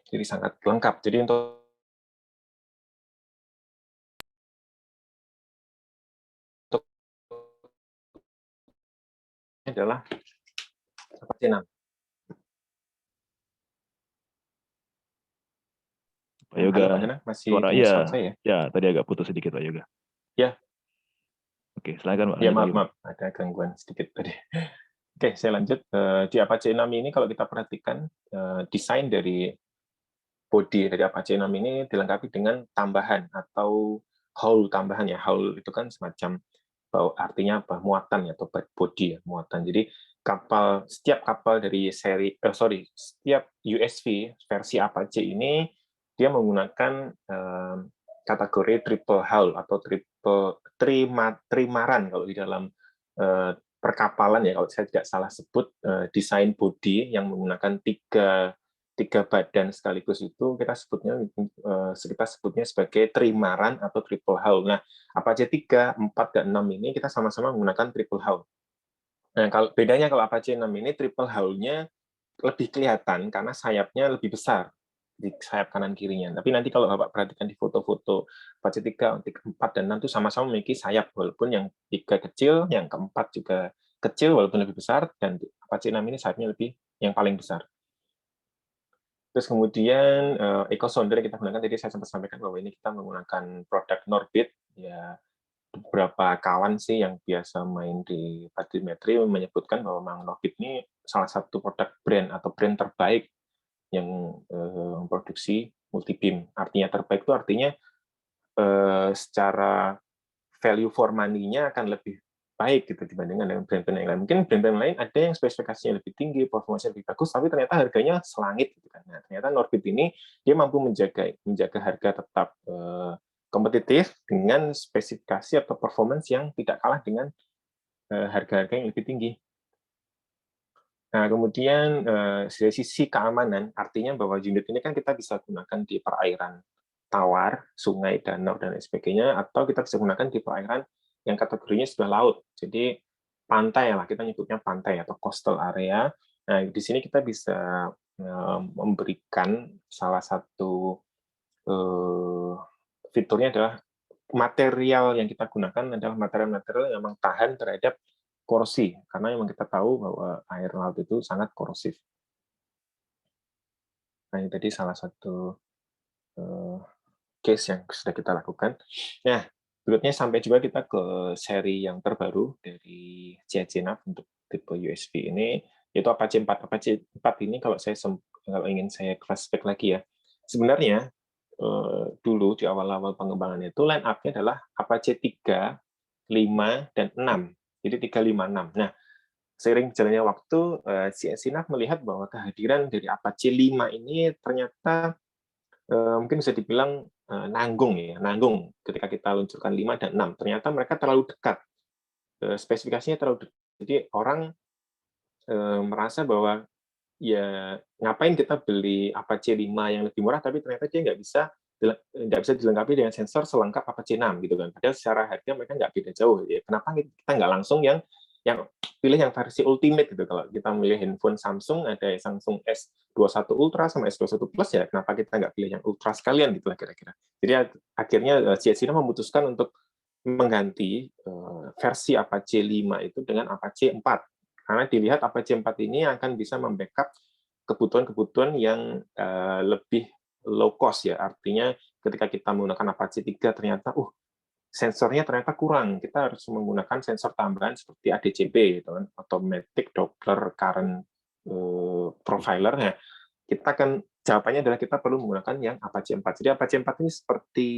Jadi sangat lengkap. Jadi untuk ini adalah Apache 6. Pak Yoga, Halo Pak Hana, masih suara dengar suara saya? ya tadi agak putus sedikit Pak Yoga. Ya. Oke, silakan Pak. Ya, maaf, ada gangguan sedikit tadi. Oke, saya lanjut. Di Apache 6 ini kalau kita perhatikan, desain dari body dari Apache 6 ini dilengkapi dengan tambahan atau hull tambahan ya. Hull itu kan semacam artinya apa? Muatan ya, atau body ya, muatan. Jadi setiap kapal dari setiap USV versi Apache ini dia menggunakan kategori triple hull atau trimaran kalau di dalam perkapalan ya, kalau saya tidak salah sebut desain body yang menggunakan tiga badan sekaligus itu kita sebutnya sebagai trimaran atau triple hull. Nah, Apache 3, 4, dan 6 ini kita sama-sama menggunakan triple hull. Nah, bedanya kalau Apache 6 ini triple hull-nya lebih kelihatan karena sayapnya lebih besar di sayap kanan kirinya. Tapi nanti kalau Bapak perhatikan di foto-foto Apache 3, 4, dan 6 itu sama-sama memiliki sayap, walaupun yang 3 kecil, yang keempat juga kecil walaupun lebih besar, dan Apache 6 ini sayapnya yang paling besar. Terus kemudian echo sounder yang kita gunakan, tadi saya sempat sampaikan bahwa ini kita menggunakan produk Norbit. Ya, beberapa kawan sih yang biasa main di batimetri menyebutkan bahwa memang Norbit ini salah satu produk brand atau brand terbaik yang memproduksi multibeam. Artinya terbaik itu artinya secara value for money-nya akan lebih baik gitu dibandingkan dengan brand-brand yang lain. Mungkin brand-brand lain ada yang spesifikasinya lebih tinggi, performanya lebih bagus, tapi ternyata harganya selangit gitu kan. Nah, ternyata Norbit ini dia mampu menjaga harga tetap kompetitif dengan spesifikasi atau performance yang tidak kalah dengan harga-harga yang lebih tinggi. Nah, kemudian dari sisi keamanan, artinya bahwa unit ini kan kita bisa gunakan di perairan tawar, sungai, danau, dan lain sebagainya, atau kita bisa gunakan di perairan yang kategorinya sudah laut. Jadi pantai lah, kita nyebutnya pantai atau coastal area. Nah, di sini kita bisa memberikan salah satu fiturnya adalah material yang kita gunakan adalah material-material yang memang tahan terhadap korosif, karena memang kita tahu bahwa air laut itu sangat korosif. Nah, ini tadi salah satu case yang sudah kita lakukan. Nah, berikutnya sampai juga kita ke seri yang terbaru dari CHC-NAV untuk tipe USB ini, yaitu Apache 4. Apache 4 ini kalau ingin saya flashback lagi ya, sebenarnya dulu di awal-awal pengembangannya itu line up-nya adalah Apache 3, 5, dan 6. Jadi 3, 5, 6. Nah, seiring berjalannya waktu, CHC-NAV melihat bahwa kehadiran dari Apache 5 ini ternyata mungkin bisa dibilang nanggung ketika kita luncurkan 5 dan 6. Ternyata mereka terlalu dekat, spesifikasinya terlalu dekat. Jadi orang merasa bahwa ya ngapain kita beli Apache 5 yang lebih murah, tapi ternyata dia nggak bisa dilengkapi dengan sensor selengkap Apache 6 gitu kan. Padahal secara harga mereka nggak beda jauh. Ya, kenapa kita nggak langsung yang yang pilih yang versi ultimate gitu. Kalau kita milih handphone Samsung, ada Samsung S21 Ultra sama S21 Plus, ya kenapa kita nggak pilih yang Ultra sekalian gitu lah kira-kira. Jadi akhirnya CIC memutuskan untuk mengganti versi Apache 5 itu dengan Apache 4. Karena dilihat Apache 4 ini akan bisa membackup kebutuhan-kebutuhan yang lebih low cost ya. Artinya ketika kita menggunakan Apache 3 ternyata sensornya ternyata kurang. Kita harus menggunakan sensor tambahan seperti ADCP, gitu kan, Automatic Doppler Current Profiler. Nah, kita akan jawabannya adalah kita perlu menggunakan yang Apache 4. Jadi Apache 4 ini seperti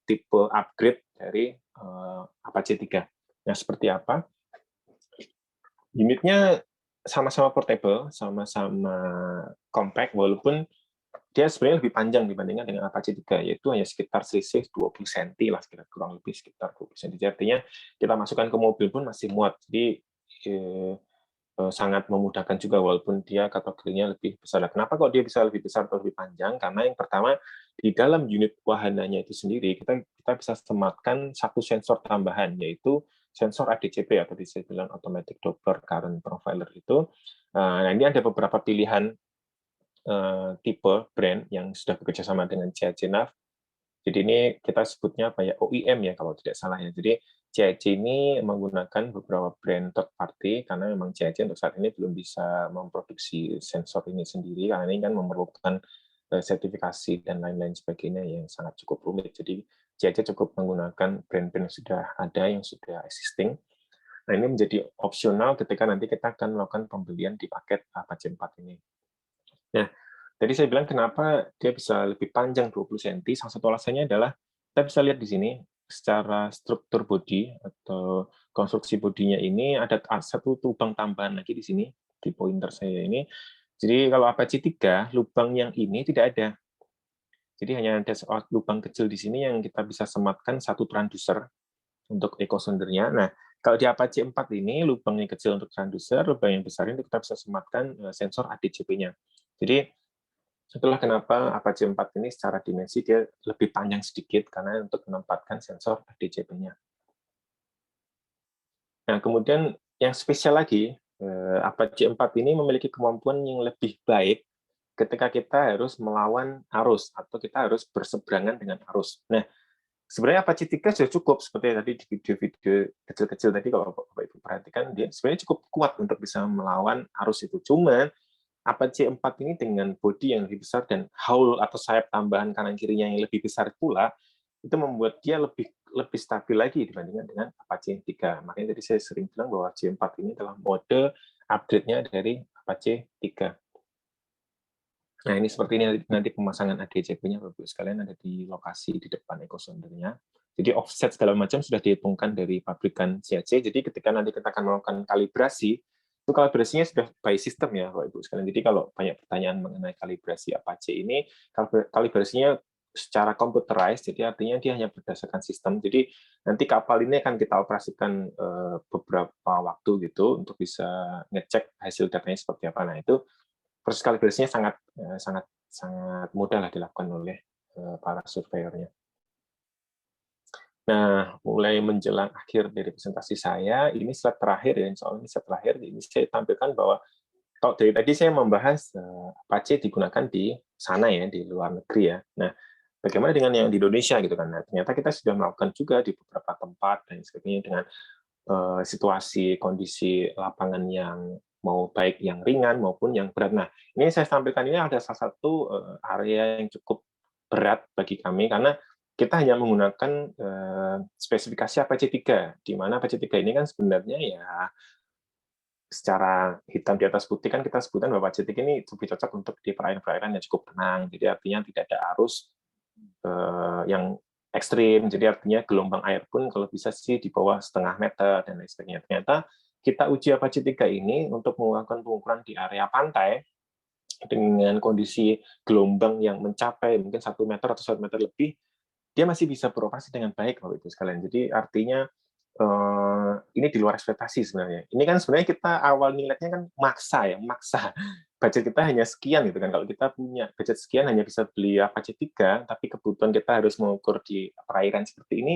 tipe upgrade dari Apache 3. Nah, seperti apa? Unitnya sama-sama portable, sama-sama compact, walaupun dia sebenarnya lebih panjang dibandingkan dengan Apache 3, yaitu hanya sekitar selisih 20 cm lah, sekitar kurang lebih sekitar 20 cm. Jadi artinya kita masukkan ke mobil pun masih muat. Jadi sangat memudahkan juga walaupun dia kategorinya lebih besar. Kenapa kok dia bisa lebih besar atau lebih panjang? Karena yang pertama, di dalam unit wahananya itu sendiri kita bisa sematkan satu sensor tambahan, yaitu sensor ADCP atau bisa bilang Automatic Doppler Current Profiler itu. Nah, ini ada beberapa pilihan tipe brand yang sudah bekerja sama dengan CIC Nav. Jadi ini kita sebutnya apa ya, OEM ya kalau tidak salah ya. Jadi CIC ini menggunakan beberapa brand third party karena memang CIC untuk saat ini belum bisa memproduksi sensor ini sendiri karena ini kan memerlukan sertifikasi dan lain-lain sebagainya yang sangat cukup rumit. Jadi CIC cukup menggunakan brand-brand yang sudah ada, yang sudah existing. Nah, ini menjadi opsional ketika nanti kita akan melakukan pembelian di paket Apache 4 ini. Nah, tadi saya bilang kenapa dia bisa lebih panjang 20 cm, salah satu alasannya adalah kita bisa lihat di sini secara struktur bodi atau konstruksi bodinya ini ada satu lubang tambahan lagi di sini di pointer saya ini. Jadi kalau Apache 3, lubang yang ini tidak ada. Jadi hanya ada lubang kecil di sini yang kita bisa sematkan satu transducer untuk echo soundernya. Nah, kalau di Apache 4 ini lubangnya kecil untuk transducer, lubang yang besar ini kita bisa sematkan sensor ADCP-nya. Jadi itulah kenapa Apache 4 ini secara dimensi dia lebih panjang sedikit karena untuk menempatkan sensor ADCP-nya. Nah, kemudian yang spesial lagi, Apache 4 ini memiliki kemampuan yang lebih baik ketika kita harus melawan arus atau kita harus berseberangan dengan arus. Nah, sebenarnya Apache 3 sudah cukup, seperti tadi di video-video kecil-kecil tadi kalau Bapak Ibu perhatikan, dia sebenarnya cukup kuat untuk bisa melawan arus itu. Cuma Apache 4 ini dengan bodi yang lebih besar dan howl atau sayap tambahan kanan kirinya yang lebih besar pula, itu membuat dia lebih stabil lagi dibandingkan dengan Apache 3. Makanya tadi saya sering bilang bahwa J4 ini adalah mode upgrade-nya dari Apache 3. Nah, ini seperti ini nanti pemasangan ADCP-nya, Bapak Ibu sekalian, ada di lokasi di depan echo sounder-nya. Jadi offset segala macam sudah dihitungkan dari pabrikan CIC. Jadi ketika nanti kita akan melakukan kalibrasi, itu kalibrasinya sudah by system ya, Bapak Ibu sekalian. Jadi kalau banyak pertanyaan mengenai kalibrasi Apache ini, kalibrasinya secara computerized, jadi artinya dia hanya berdasarkan sistem. Jadi nanti kapal ini akan kita operasikan beberapa waktu gitu untuk bisa ngecek hasil datanya seperti apa. Nah, itu proses kalibrasinya sangat mudah lah dilakukan oleh para surveyornya. Nah, mulai menjelang akhir dari presentasi saya, ini slide terakhir ya, insya Allah ini slide terakhir, ini saya tampilkan bahwa kalau dari tadi saya membahas Apache digunakan di sana ya, di luar negeri ya. Nah, bagaimana dengan yang di Indonesia gitu kan? Nah, ternyata kita sudah melakukan juga di beberapa tempat dan sebagainya dengan situasi kondisi lapangan yang mau baik yang ringan maupun yang berat. Nah, ini saya tampilkan ini ada salah satu area yang cukup berat bagi kami karena kita hanya menggunakan spesifikasi Apache 3, di mana Apache 3 ini kan sebenarnya ya secara hitam di atas putih kan kita sebutkan bahwa Apache 3 ini lebih cocok untuk di perairan-perairan yang cukup tenang, jadi artinya tidak ada arus yang ekstrim, jadi artinya gelombang air pun kalau bisa sih di bawah 0,5 meter dan lain sebagainya. Ternyata kita uji Apache 3 ini untuk melakukan pengukuran di area pantai dengan kondisi gelombang yang mencapai mungkin 1 meter atau 1 meter lebih, dia masih bisa beroperasi dengan baik Bapak Ibu sekalian. Jadi artinya ini di luar ekspektasi sebenarnya. Ini kan sebenarnya kita awal niatnya kan maksa ya, maksa. Budget kita hanya sekian gitu kan. Kalau kita punya budget sekian hanya bisa beli Apache 3, tapi kebutuhan kita harus mengukur di perairan seperti ini,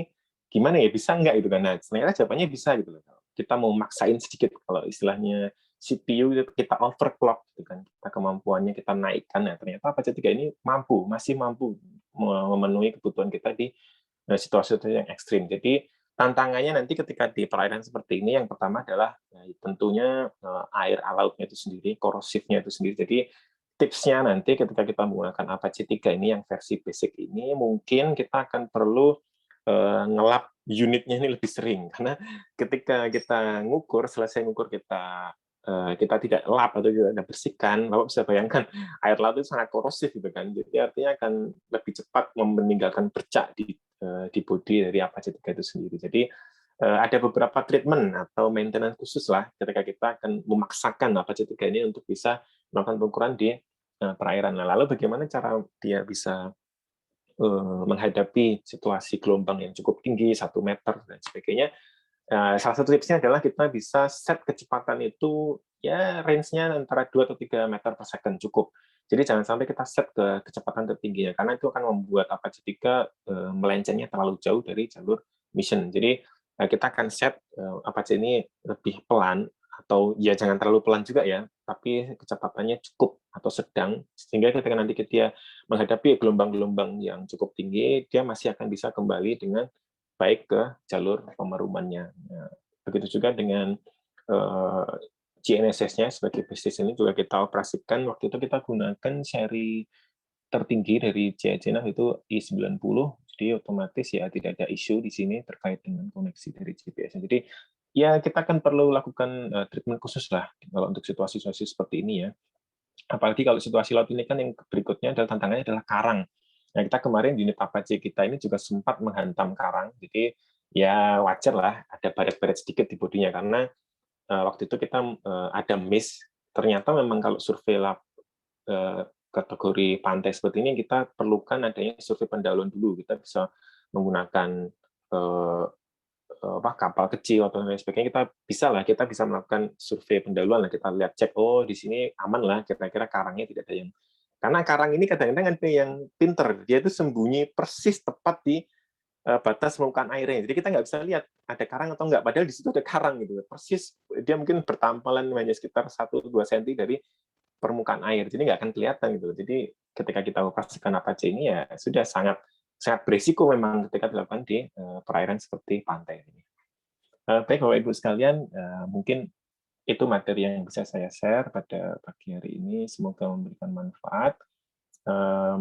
gimana ya, bisa nggak gitu kan. Nah, sebenarnya jawabannya bisa gitu loh. kita mau maksain sedikit, kalau istilahnya CPU itu kita overclock gitu kan, kita kemampuannya kita naikkan, ya ternyata Apache 3 ini masih mampu memenuhi kebutuhan kita di situasi-situasi yang ekstrim. Jadi tantangannya nanti ketika di perairan seperti ini, yang pertama adalah tentunya air lautnya itu sendiri, korosifnya itu sendiri. Jadi tipsnya nanti ketika kita menggunakan Apache 3 ini yang versi basic ini, mungkin kita akan perlu ngelap unitnya ini lebih sering, karena ketika kita ngukur, selesai ngukur kita tidak lap atau tidak bersihkan, Bapak bisa bayangkan air laut itu sangat korosif gitu kan. Jadi artinya akan lebih cepat meninggalkan bercak di bodi dari Apache 3 itu sendiri. Jadi ada beberapa treatment atau maintenance khusus lah ketika kita akan memaksakan Apache 3 ini untuk bisa melakukan pengukuran di perairan. Nah, lalu bagaimana cara dia bisa menghadapi situasi gelombang yang cukup tinggi, 1 meter dan sebagainya. Salah satu tipsnya adalah kita bisa set kecepatan itu ya range-nya antara 2 atau 3 meter per second cukup. Jadi jangan sampai kita set ke kecepatan tertingginya, karena itu akan membuat Apache 3 melencengnya terlalu jauh dari jalur mission. Jadi kita akan set Apache ini lebih pelan, atau ya jangan terlalu pelan juga ya, tapi kecepatannya cukup atau sedang, sehingga ketika nanti dia menghadapi gelombang-gelombang yang cukup tinggi, dia masih akan bisa kembali dengan baik ke jalur pemerumannya. Nah, begitu juga dengan GNSS-nya sebagai bisnis ini juga kita operasikan. Waktu itu kita gunakan seri tertinggi dari JNF itu I90, jadi otomatis ya tidak ada isu di sini terkait dengan koneksi dari GPS. Jadi ya kita akan perlu lakukan treatment khusus lah kalau untuk situasi-situasi seperti ini ya. Apalagi kalau situasi laut ini kan yang berikutnya adalah tantangannya adalah karang. Nah, kita kemarin unit Apache kita ini juga sempat menghantam karang, jadi ya wajar lah ada baret-baret sedikit di bodinya, karena waktu itu kita ada miss. Ternyata memang kalau survei kategori pantai seperti ini, kita perlukan adanya survei pendahuluan dulu. Kita bisa menggunakan kapal kecil atau lain sebagainya, kita bisa melakukan survei pendahuluan lah, kita lihat cek, oh di sini aman lah, kira-kira karangnya tidak ada yang, karena karang ini kadang-kadang ada yang pinter, dia itu sembunyi persis tepat di batas permukaan airnya, jadi kita nggak bisa lihat ada karang atau enggak, padahal di situ ada karang gitu, persis dia mungkin bertampalan hanya sekitar 1-2 cm dari permukaan air, jadi nggak akan kelihatan gitu. Jadi ketika kita operasikan Apache ini ya sudah sangat berisiko memang ketika dilakukan di perairan seperti pantai ini. Baik Bapak Ibu sekalian, mungkin itu materi yang bisa saya share pada pagi hari ini. Semoga memberikan manfaat.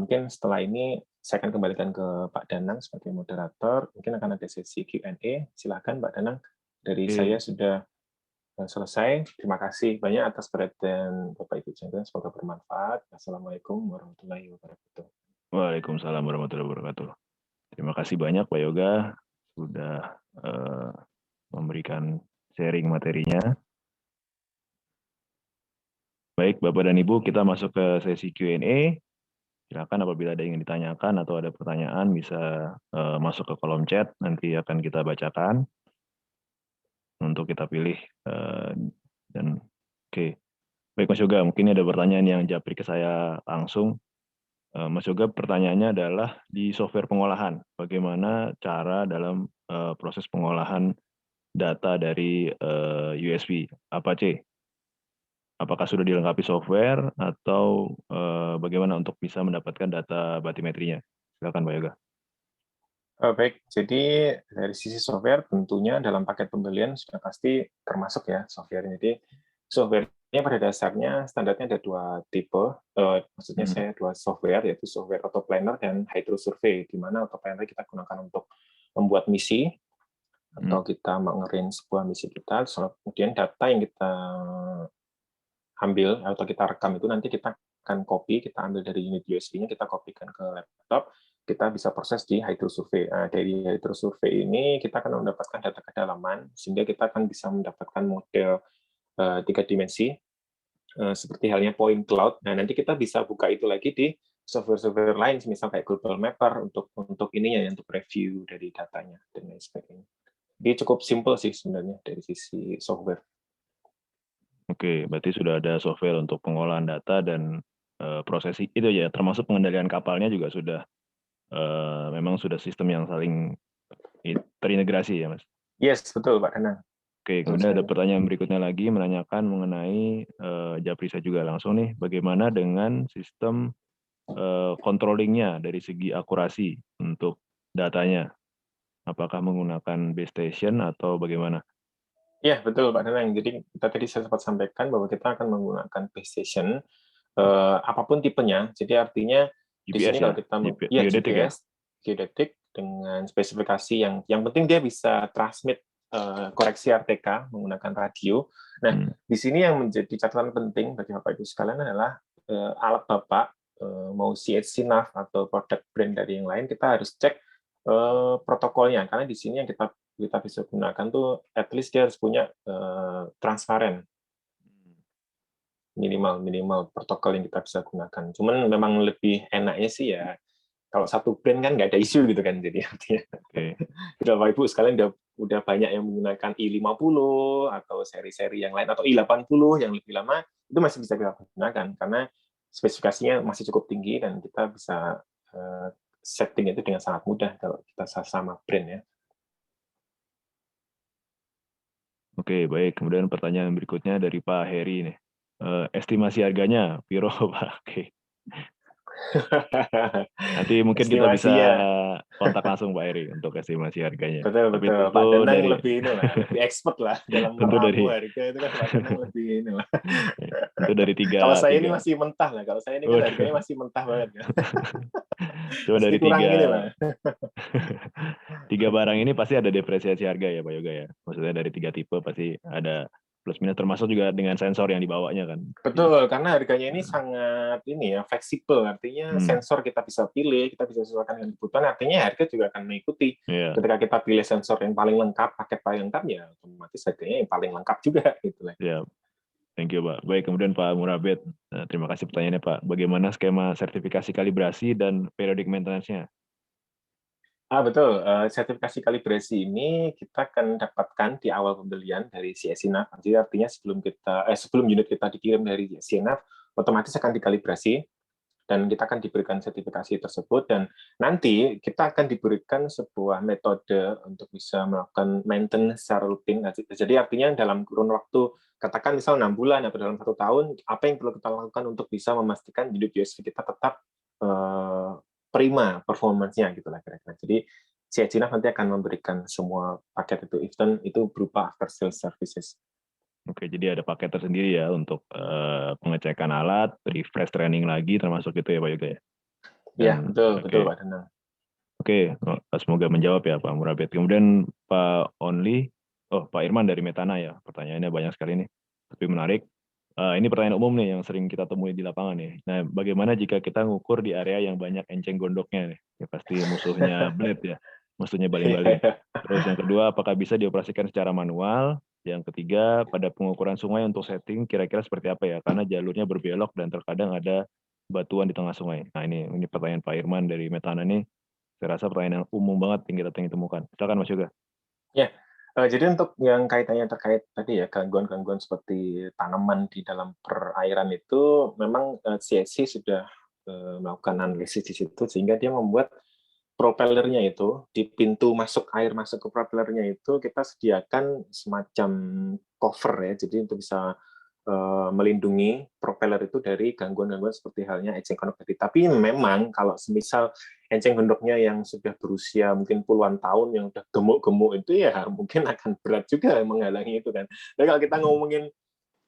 Mungkin setelah ini saya akan kembalikan ke Pak Danang sebagai moderator. Mungkin akan ada sesi Q&A. Silakan Pak Danang. Dari saya sudah selesai. Terima kasih banyak atas perhatian Bapak Ibu sekalian. Semoga bermanfaat. Assalamualaikum warahmatullahi wabarakatuh. Waalaikumsalam warahmatullahi wabarakatuh. Terima kasih banyak Pak Yoga sudah memberikan sharing materinya. Baik Bapak dan Ibu, kita masuk ke sesi Q&A. Silakan apabila ada yang ingin ditanyakan atau ada pertanyaan bisa masuk ke kolom chat, nanti akan kita bacakan untuk kita pilih. Oke. Baik Mas Yoga, mungkin ada pertanyaan yang japri ke saya langsung. Mas Yoga, pertanyaannya adalah di software pengolahan, bagaimana cara dalam proses pengolahan data dari USB Apache? Apakah sudah dilengkapi software atau bagaimana untuk bisa mendapatkan data batimetrinya? Silakan Pak Yoga. Baik, jadi dari sisi software tentunya dalam paket pembelian sudah pasti termasuk ya software. Jadi software-nya pada dasarnya standarnya ada 2 tipe, maksudnya saya 2 software, yaitu software Autoplanner dan Hydro Survey, di mana Autoplanner kita gunakan untuk membuat misi atau kita mengerin sebuah misi kita, kemudian data yang kita ambil atau kita rekam itu nanti kita akan copy, kita ambil dari unit USB-nya, kita kopikan ke laptop, kita bisa proses di Hydro Survey. Dari Hydro Survey ini kita akan mendapatkan data kedalaman, sehingga kita akan bisa mendapatkan model 3 dimensi, seperti halnya point cloud. Nah, nanti kita bisa buka itu lagi di software-software lain, misal kayak Global Mapper untuk ininya, untuk review dari datanya dan lain sebagainya. Jadi cukup simple sih sebenarnya dari sisi software. Oke, berarti sudah ada software untuk pengolahan data dan proses itu ya, termasuk pengendalian kapalnya juga sudah memang sudah sistem yang saling terintegrasi ya, Mas? Yes, betul Pak Danang. Oke, menurut kemudian ada saya. pertanyaan berikutnya lagi menanyakan mengenai Japrisa juga langsung nih, bagaimana dengan sistem controllingnya dari segi akurasi untuk datanya? Apakah menggunakan base station atau bagaimana? Ya, betul Pak Danang. Jadi kita tadi saya sempat sampaikan bahwa kita akan menggunakan base station apapun tipenya. Jadi artinya di GPS sini ya, kalau kita ya geodetik ya. GPS, geodetik dengan spesifikasi yang penting dia bisa transmit koreksi RTK menggunakan radio. Nah, Hmm. di sini yang menjadi catatan penting bagi Bapak Ibu sekalian adalah alat Bapak mau CHC NAV atau produk brand dari yang lain, kita harus cek protokolnya karena di sini yang kita bisa gunakan tuh at least dia harus punya transparan minimal protokol yang kita bisa gunakan. Cuman memang lebih enaknya sih ya kalau satu brand kan nggak ada isu gitu kan, jadi artinya Oke. udah Bapak Ibu sekalian udah banyak yang menggunakan i50 atau seri-seri yang lain atau i80 yang lebih lama itu masih bisa kita gunakan karena spesifikasinya masih cukup tinggi dan kita bisa setting itu dengan sangat mudah kalau kita sama brand ya. Oke, baik. Kemudian pertanyaan berikutnya dari Pak Heri nih. Estimasi harganya, Piro Pak? Oke. Nanti mungkin kita bisa Estimasinya kontak langsung Pak Heri untuk estimasi harganya. betul Tapi betul tentu Pak Danang dari lebih inilah lebih expert lah dalam tentu meramu dari harga itu kan Pak Danang lebih inilah. tentu dari Kalau tiga saya ini tiga. masih mentah lah, kalau saya ini kan Waduh. harganya masih mentah banget kan. Coba Mesti dari kurang tiga ini lah. tiga barang ini pasti ada depresiasi harga ya Pak Yoga ya. Maksudnya dari tiga tipe pasti ada plus minus termasuk juga dengan sensor yang dibawanya kan. Jadi, Betul, karena harganya ini sangat ini ya fleksibel, artinya hmm, sensor kita bisa pilih, kita bisa sesuaikan dengan kebutuhan, artinya harga juga akan mengikuti. ya, Ketika kita pilih sensor yang paling lengkap, paket paling lengkap, ya otomatis harganya yang paling lengkap juga gitu lah. ya. Thank you Pak. Baik, kemudian Pak Murabet, terima kasih pertanyaannya Pak. Bagaimana skema sertifikasi kalibrasi dan periodic maintenance-nya? Betul. Sertifikasi kalibrasi ini kita akan dapatkan di awal pembelian dari CSINAV. Jadi artinya sebelum unit kita dikirim dari CSINAV, otomatis akan dikalibrasi dan kita akan diberikan sertifikasi tersebut dan nanti kita akan diberikan sebuah metode untuk bisa melakukan maintenance secara rutin. Jadi artinya dalam kurun waktu katakan misal 6 bulan atau dalam 1 tahun, apa yang perlu kita lakukan untuk bisa memastikan unit USB kita tetap prima performance-nya gitu lah kira-kira. Jadi CICNAV nanti akan memberikan semua paket itu, even itu berupa after sales services. Oke, jadi ada paket tersendiri ya untuk pengecekan alat, refresh training lagi, termasuk itu ya Pak Yoga ya? Iya, Dan betul oke, Pak Danang. oke, semoga menjawab ya Pak Murabet. Kemudian Pak Only, Pak Irman dari Metana ya, pertanyaannya banyak sekali nih, tapi menarik. Ini pertanyaan umum nih yang sering kita temui di lapangan nih. Nah, bagaimana jika kita ngukur di area yang banyak enceng gondoknya nih? Ya pasti musuhnya blade ya, musuhnya baling-baling. Terus yang kedua, apakah bisa dioperasikan secara manual? Yang ketiga, pada pengukuran sungai untuk setting kira-kira seperti apa ya? Karena jalurnya berbelok dan terkadang ada batuan di tengah sungai. Nah, ini pertanyaan Pak Irman dari Metana nih. Saya rasa pertanyaan yang umum banget yang kita ingin temukan. Silakan Mas Yoga. Ya, jadi untuk yang kaitannya terkait tadi ya gangguan-gangguan seperti tanaman di dalam perairan itu memang CSC sudah melakukan analisis di situ sehingga dia membuat propellernya itu di pintu masuk air masuk ke propellernya itu kita sediakan semacam cover ya, jadi untuk bisa melindungi propeller itu dari gangguan-gangguan seperti halnya eceng gondok tadi. Tapi memang kalau semisal enceng gondoknya yang sudah berusia mungkin puluhan tahun yang udah gemuk-gemuk itu ya mungkin akan berat juga menghalangi itu kan. Dan kalau kita ngomongin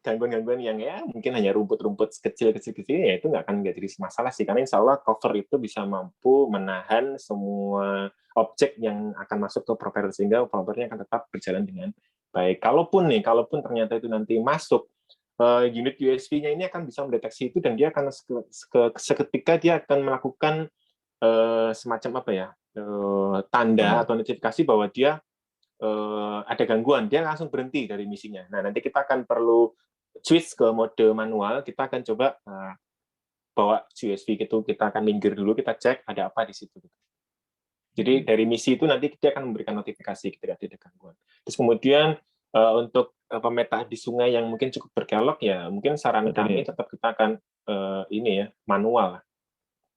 gangguan-gangguan yang ya mungkin hanya rumput-rumput kecil-kecil ya itu nggak jadi masalah sih karena insya Allah cover itu bisa mampu menahan semua objek yang akan masuk ke propeller sehingga propellernya akan tetap berjalan dengan baik. Kalaupun ternyata itu nanti masuk unit USB-nya ini akan bisa mendeteksi itu dan dia akan seketika dia akan melakukan semacam apa ya tanda atau notifikasi bahwa dia ada gangguan, dia langsung berhenti dari misinya. Nah, nanti kita akan perlu switch ke mode manual, kita akan coba bawa USB itu, kita akan minggir dulu, kita cek ada apa di situ. Jadi dari misi itu nanti dia akan memberikan notifikasi ketika ada gangguan. Terus kemudian untuk pemetaan di sungai yang mungkin cukup berkelok ya, mungkin saran Berarti ini, kami tetap kita akan ini ya manual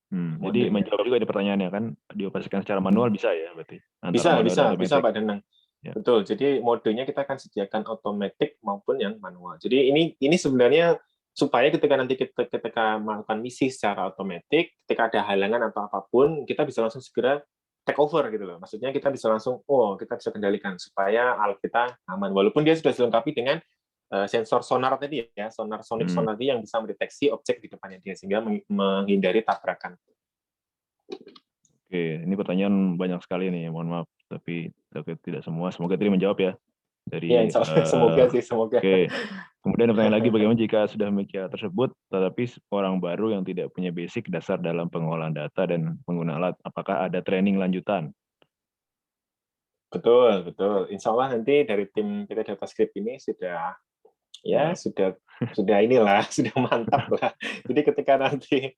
jadi modenya. menjawab juga di pertanyaannya kan, dioperasikan secara manual bisa ya berarti? Antara Bisa, manual dan bisa, bisa otomatis. Pak Danang. Ya. Betul. Jadi modenya kita akan sediakan automatic maupun yang manual. Jadi ini sebenarnya supaya ketika melakukan misi secara otomatis, ketika ada halangan atau apapun, kita bisa langsung segera take over gitu loh. Maksudnya kita bisa langsung, kita bisa kendalikan supaya alat kita aman. Walaupun dia sudah dilengkapi dengan sensor sonar tadi ya, sonic sonar tadi yang bisa mendeteksi objek di depannya dia sehingga menghindari tabrakan. Oke, ini pertanyaan banyak sekali nih, mohon maaf, tapi tidak semua. Semoga tadi menjawab ya. Ya, Dari semoga sih, semoga. Oke. Kemudian pertanyaan lagi, bagaimana jika sudah memiliki alat tersebut, tetapi orang baru yang tidak punya basic dasar dalam pengolahan data dan pengguna alat, apakah ada training lanjutan? Betul, betul. Insya Allah nanti dari tim kita DataScript ini sudah inilah, sudah mantap lah. Jadi ketika nanti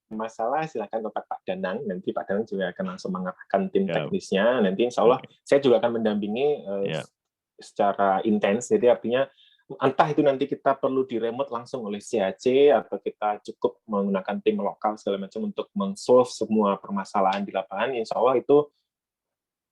masalah silakan kontak Pak Danang, nanti Pak Danang juga akan langsung mengarahkan tim teknisnya, nanti insya Allah saya juga akan mendampingi secara intens, jadi artinya entah itu nanti kita perlu di remote langsung oleh CAC atau kita cukup menggunakan tim lokal segala macam untuk men-solve semua permasalahan di lapangan, insya Allah itu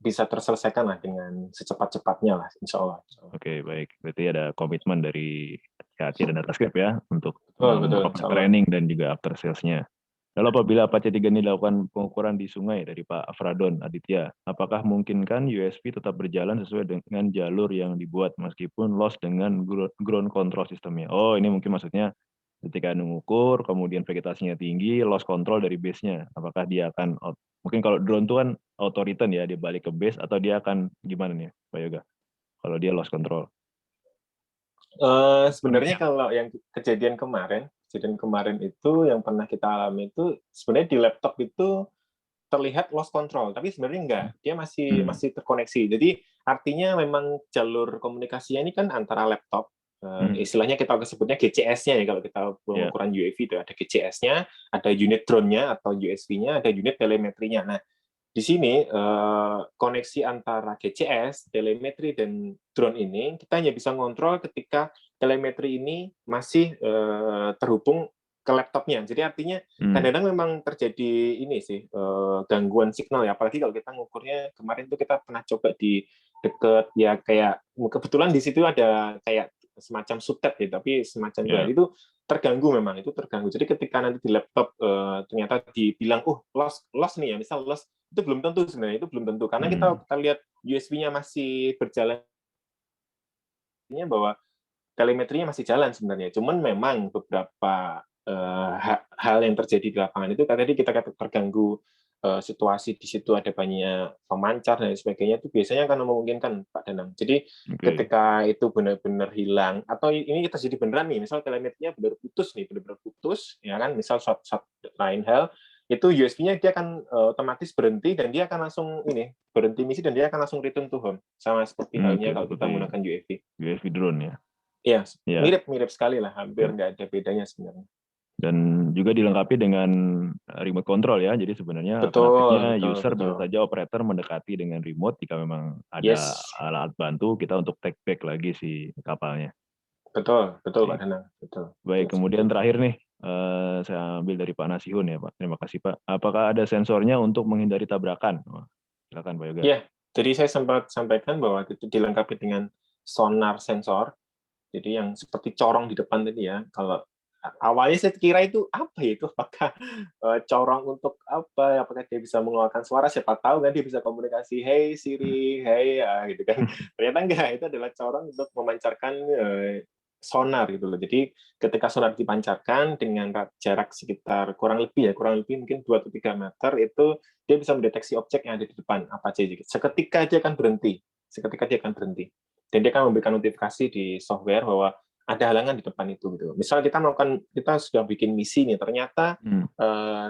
bisa terselesaikan lah dengan secepat-cepatnya lah, insya Allah. Oke, baik. Berarti ada komitmen dari CAC dan DataScript ya untuk betul, training dan juga after sales-nya. Lalu apabila Apache 3 ini dilakukan pengukuran di sungai dari Pak Afradon Aditya, apakah mungkinkan USV tetap berjalan sesuai dengan jalur yang dibuat meskipun loss dengan ground control sistemnya? Oh, ini mungkin maksudnya ketika mengukur, kemudian vegetasinya tinggi, loss control dari base-nya. Apakah dia akan, mungkin kalau drone itu kan auto return ya, dia balik ke base, atau dia akan gimana nih, Pak Yoga? Kalau dia loss control. Sebenarnya kalau yang kejadian kemarin itu yang pernah kita alami itu sebenarnya di laptop itu terlihat loss control, tapi sebenarnya enggak, dia masih terkoneksi. Jadi artinya memang jalur komunikasinya ini kan antara laptop, istilahnya kita sebutnya GCS-nya ya kalau kita pengukuran UAV itu ada GCS-nya, ada unit drone-nya atau USV-nya, ada unit telemetrinya. Nah, di sini koneksi antara GCS, telemetri dan drone ini kita hanya bisa ngontrol ketika telemetri ini masih terhubung ke laptopnya. Jadi artinya kadang-kadang memang terjadi ini sih gangguan signal ya. Apalagi kalau kita ngukurnya kemarin tuh kita pernah coba di deket ya kayak kebetulan di situ ada kayak semacam sutet ya, tapi semacam itu terganggu memang itu terganggu. Jadi ketika nanti di laptop ternyata dibilang loss nih ya, misal loss itu belum tentu sebenarnya, itu belum tentu karena kita lihat USB-nya masih berjalan bahwa telemetrinya masih jalan sebenarnya. Cuman memang beberapa hal yang terjadi di lapangan itu tadi kita terganggu situasi di situ ada banyak pemancar dan sebagainya itu biasanya akan memungkinkan Pak Danang. Jadi ketika itu benar-benar hilang atau ini kita jadi beneran nih, misal telemetrinya benar-benar putus, ya kan, misal short lain hal itu USB-nya dia akan otomatis berhenti dan dia akan langsung berhenti misi dan dia akan langsung return to home sama seperti halnya kalau kita menggunakan UAV drone ya. Iya, mirip sekali lah, hampir nggak ada bedanya sebenarnya. Dan juga dilengkapi dengan remote control ya, jadi sebenarnya alternatifnya user bisa saja operator mendekati dengan remote jika memang ada alat bantu kita untuk take back lagi si kapalnya. Betul Pak Danang. Betul. Baik, kemudian terakhir nih, saya ambil dari Pak Nasihun ya Pak. Terima kasih Pak. Apakah ada sensornya untuk menghindari tabrakan? Silakan Pak Yoga. Iya, jadi saya sempat sampaikan bahwa itu dilengkapi dengan sonar sensor. Jadi yang seperti corong di depan tadi ya. Kalau awalnya saya kira itu apa ya, itu apakah corong untuk apa? Apakah dia bisa mengeluarkan suara? Siapa tahu kan dia bisa komunikasi, hey Siri, hey gitu kan. Ternyata enggak, itu adalah corong untuk memancarkan sonar gitu loh. Jadi ketika sonar dipancarkan dengan jarak sekitar kurang lebih mungkin 2 atau 3 meter itu dia bisa mendeteksi objek yang ada di depan apa aja. Seketika dia akan berhenti. Dan dia akan memberikan notifikasi di software bahwa ada halangan di depan itu gitu. Misal kita sudah bikin misi nih, ternyata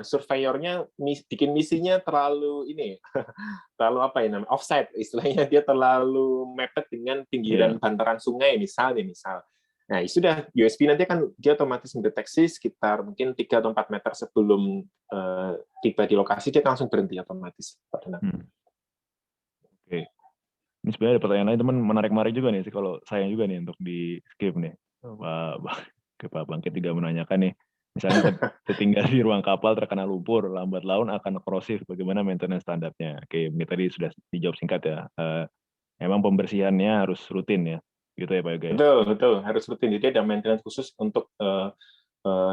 surveyornya bikin misinya terlalu terlalu offside istilahnya, dia terlalu mepet dengan pinggiran bantaran sungai misal. Nah, sudah USB nanti kan dia otomatis mendeteksi sekitar mungkin 3 atau 4 meter sebelum tiba di lokasi dia langsung berhenti otomatis. Oke. Ini sebenarnya ada pertanyaan lain teman menarik juga nih sih kalau sayang juga nih untuk di skip nih. Pak Bangkit juga menanyakan nih. Misalnya tertinggal di ruang kapal terkena lumpur, lambat laun akan korosif. Bagaimana maintenance standarnya? Oke, ini tadi sudah dijawab singkat ya. Emang pembersihannya harus rutin ya, gitu ya Pak Yoga ya? Betul, betul, harus rutin. Jadi ada maintenance khusus untuk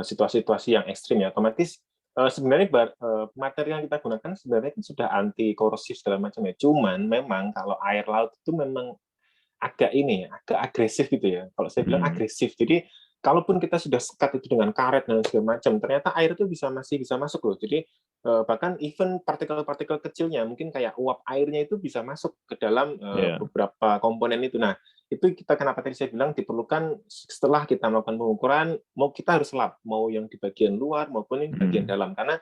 situasi-situasi yang ekstrim ya. Otomatis sebenarnya materi yang kita gunakan sebenarnya kan sudah anti korosif segala macam ya. Cuman memang kalau air laut itu memang agak ini ya, agak agresif gitu ya. Kalau saya bilang agresif. Jadi kalaupun kita sudah sekat itu dengan karet dan segala macam, ternyata air itu masih bisa masuk loh. Jadi bahkan even partikel-partikel kecilnya, mungkin kayak uap airnya itu bisa masuk ke dalam Iya, beberapa komponen itu. Nah, itu kita kenapa tadi saya bilang diperlukan setelah kita melakukan pengukuran, mau kita harus lap, mau yang di bagian luar maupun yang di bagian dalam. Karena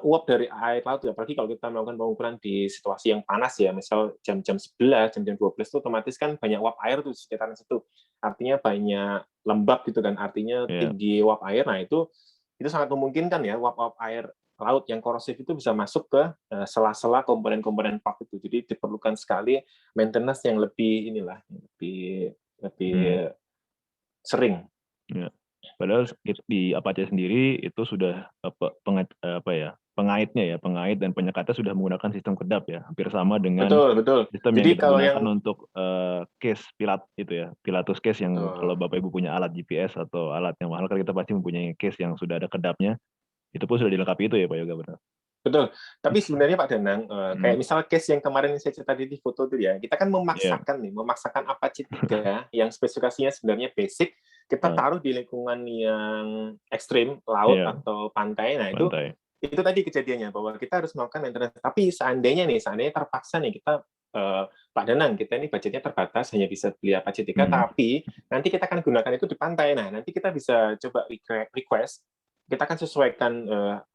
uap dari air laut, apalagi kalau kita melakukan pengukuran di situasi yang panas ya, misal jam-jam 11, jam-jam 12 itu otomatis kan banyak uap air tuh di sekitaran situ. Artinya banyak lembab gitu kan, artinya iya. tinggi uap air. Nah, itu sangat memungkinkan ya uap-uap air laut yang korosif itu bisa masuk ke sela-sela komponen-komponen part itu. Jadi diperlukan sekali maintenance yang lebih inilah, lebih lebih Hmm, sering. ya. Padahal di Apache sendiri itu sudah pengaitnya ya, pengait dan penyekatnya sudah menggunakan sistem kedap ya, hampir sama dengan Betul, betul. sistem yang Jadi kita kalau gunakan yang untuk case itu ya, Pilatus case yang kalau betul. Bapak Ibu punya alat GPS atau alat yang mahal kan kita pasti mempunyai case yang sudah ada kedapnya, itu pun sudah dilengkapi itu ya Pak Yoga benar. Betul. Tapi sebenarnya Pak Danang, Hmm, kayak misal case yang kemarin saya cerita di foto itu ya, kita kan iya, memaksakan Apache 3 yang spesifikasinya sebenarnya basic, kita ah, taruh di lingkungan yang ekstrim, laut iya, atau pantai. Nah, pantai. itu tadi kejadiannya, bahwa kita harus melakukan maintenance. Tapi seandainya terpaksa nih kita, Pak Danang, kita ini budgetnya terbatas, hanya bisa beli Apache 3, Hmm, tapi nanti kita akan gunakan itu di pantai. Nah, nanti kita bisa coba request, kita akan sesuaikan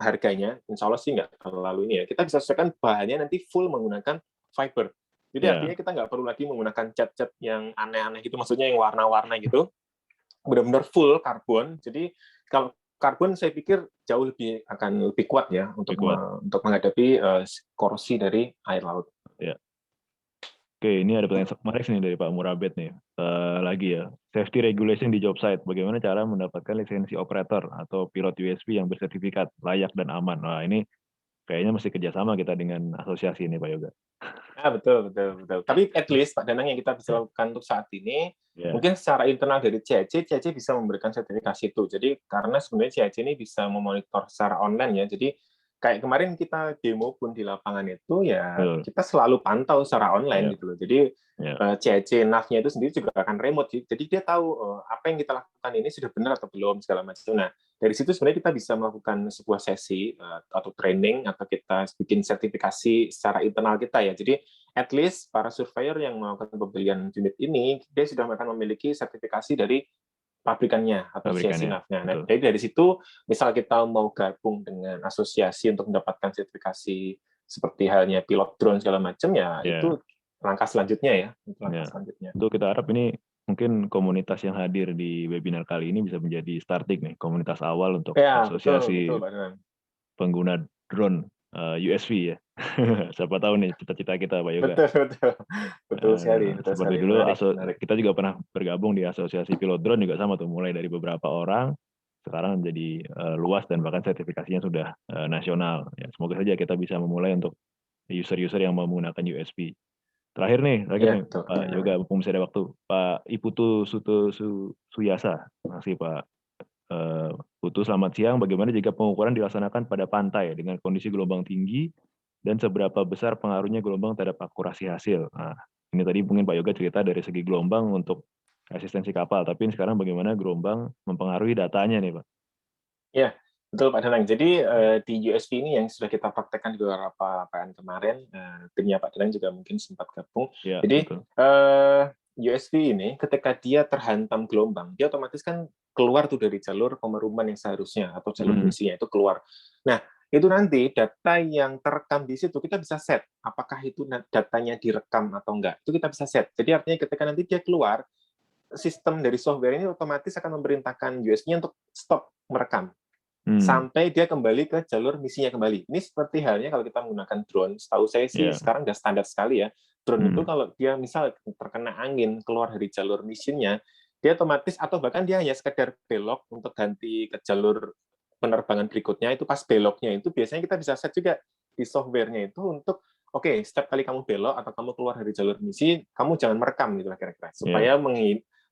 harganya, insya Allah sih nggak terlalu ini ya. Kita bisa sesuaikan bahannya nanti full menggunakan fiber. Jadi artinya ya, kita nggak perlu lagi menggunakan cat-cat yang aneh-aneh gitu, maksudnya yang warna-warna gitu. Benar-benar full karbon. Jadi kalau karbon saya pikir jauh akan lebih kuat ya lebih kuat. untuk menghadapi korosi dari air laut. Ya. Oke, ini ada pertanyaan menarik nih dari Pak Murabet nih. Lagi ya, safety regulation di job site. Bagaimana cara mendapatkan lisensi operator atau pilot USV yang bersertifikat layak dan aman? Wah, ini kayaknya mesti kerjasama kita dengan asosiasi ini, Pak Yoga. Betul, betul, betul. Tapi at least Pak Danang yang kita bisa lakukan untuk saat ini, Ya, mungkin secara internal dari CAC bisa memberikan sertifikasi itu. Jadi karena sebenarnya CAC ini bisa memonitor secara online ya. Jadi kayak kemarin kita demo pun di lapangan itu ya betul. kita selalu pantau secara Ya, online gitu loh. Jadi ya, CAC NAV-nya itu sendiri juga akan remote. Jadi dia tahu apa yang kita lakukan ini sudah benar atau belum segala macam. Nah, dari situ sebenarnya kita bisa melakukan sebuah sesi atau training atau kita bikin sertifikasi secara internal kita ya. Jadi at least para surveyor yang melakukan pembelian unit ini dia sudah akan memiliki sertifikasi dari pabrikannya atau CSI pabrikannya. NAV-nya. Nah, Betul. jadi dari situ misal kita mau gabung dengan asosiasi untuk mendapatkan sertifikasi seperti halnya pilot drone segala macam ya Ya, itu langkah selanjutnya ya, itu langkah ya. selanjutnya. Untuk kita harap ini mungkin komunitas yang hadir di webinar kali ini bisa menjadi starting nih, komunitas awal untuk Ya, betul, betul asosiasi Pak Danang. pengguna drone USV ya. Siapa tahu nih cita-cita kita, Pak Yoga. Betul, betul. Betul Seperti sekali. dulu Menarik, menarik. kita juga pernah bergabung di asosiasi pilot drone juga sama tuh, mulai dari beberapa orang sekarang menjadi luas dan bahkan sertifikasinya sudah nasional. Ya, semoga saja kita bisa memulai untuk user-user yang mau menggunakan USB. Terakhir Ya, nih betul. Pak Yoga, mumpung masih ada waktu, Pak Iputu Suyasa, masih Pak Putu, selamat siang. Bagaimana jika pengukuran dilaksanakan pada pantai dengan kondisi gelombang tinggi dan seberapa besar pengaruhnya gelombang terhadap akurasi hasil? Nah, ini tadi mungkin Pak Yoga cerita dari segi gelombang untuk asistensi kapal, tapi sekarang bagaimana gelombang mempengaruhi datanya nih, Pak? Ya, betul Pak Danang. Jadi di USV ini yang sudah kita praktekkan di beberapa pekan kemarin, timnya Pak Danang juga mungkin sempat gabung. Ya, Jadi betul. USV ini ketika dia terhantam gelombang, dia otomatis kan keluar tuh dari jalur pemeruman yang seharusnya atau jalur Hmm, misinya itu keluar. Nah, itu nanti data yang terekam di situ kita bisa set apakah itu datanya direkam atau enggak. Itu kita bisa set. Jadi artinya ketika nanti dia keluar, sistem dari software ini otomatis akan memerintahkan USV-nya untuk stop merekam hmm, sampai dia kembali ke jalur misinya kembali. Ini seperti halnya kalau kita menggunakan drone. Setahu saya sih ya, sekarang udah standar sekali ya. Drone itu hmm, kalau dia misal terkena angin keluar dari jalur misinya, dia otomatis atau bahkan dia hanya sekedar belok untuk ganti ke jalur penerbangan berikutnya itu pas beloknya itu biasanya kita bisa set juga di software-nya itu untuk oke, setiap kali kamu belok atau kamu keluar dari jalur misi, kamu jangan merekam gitu lah kira-kira supaya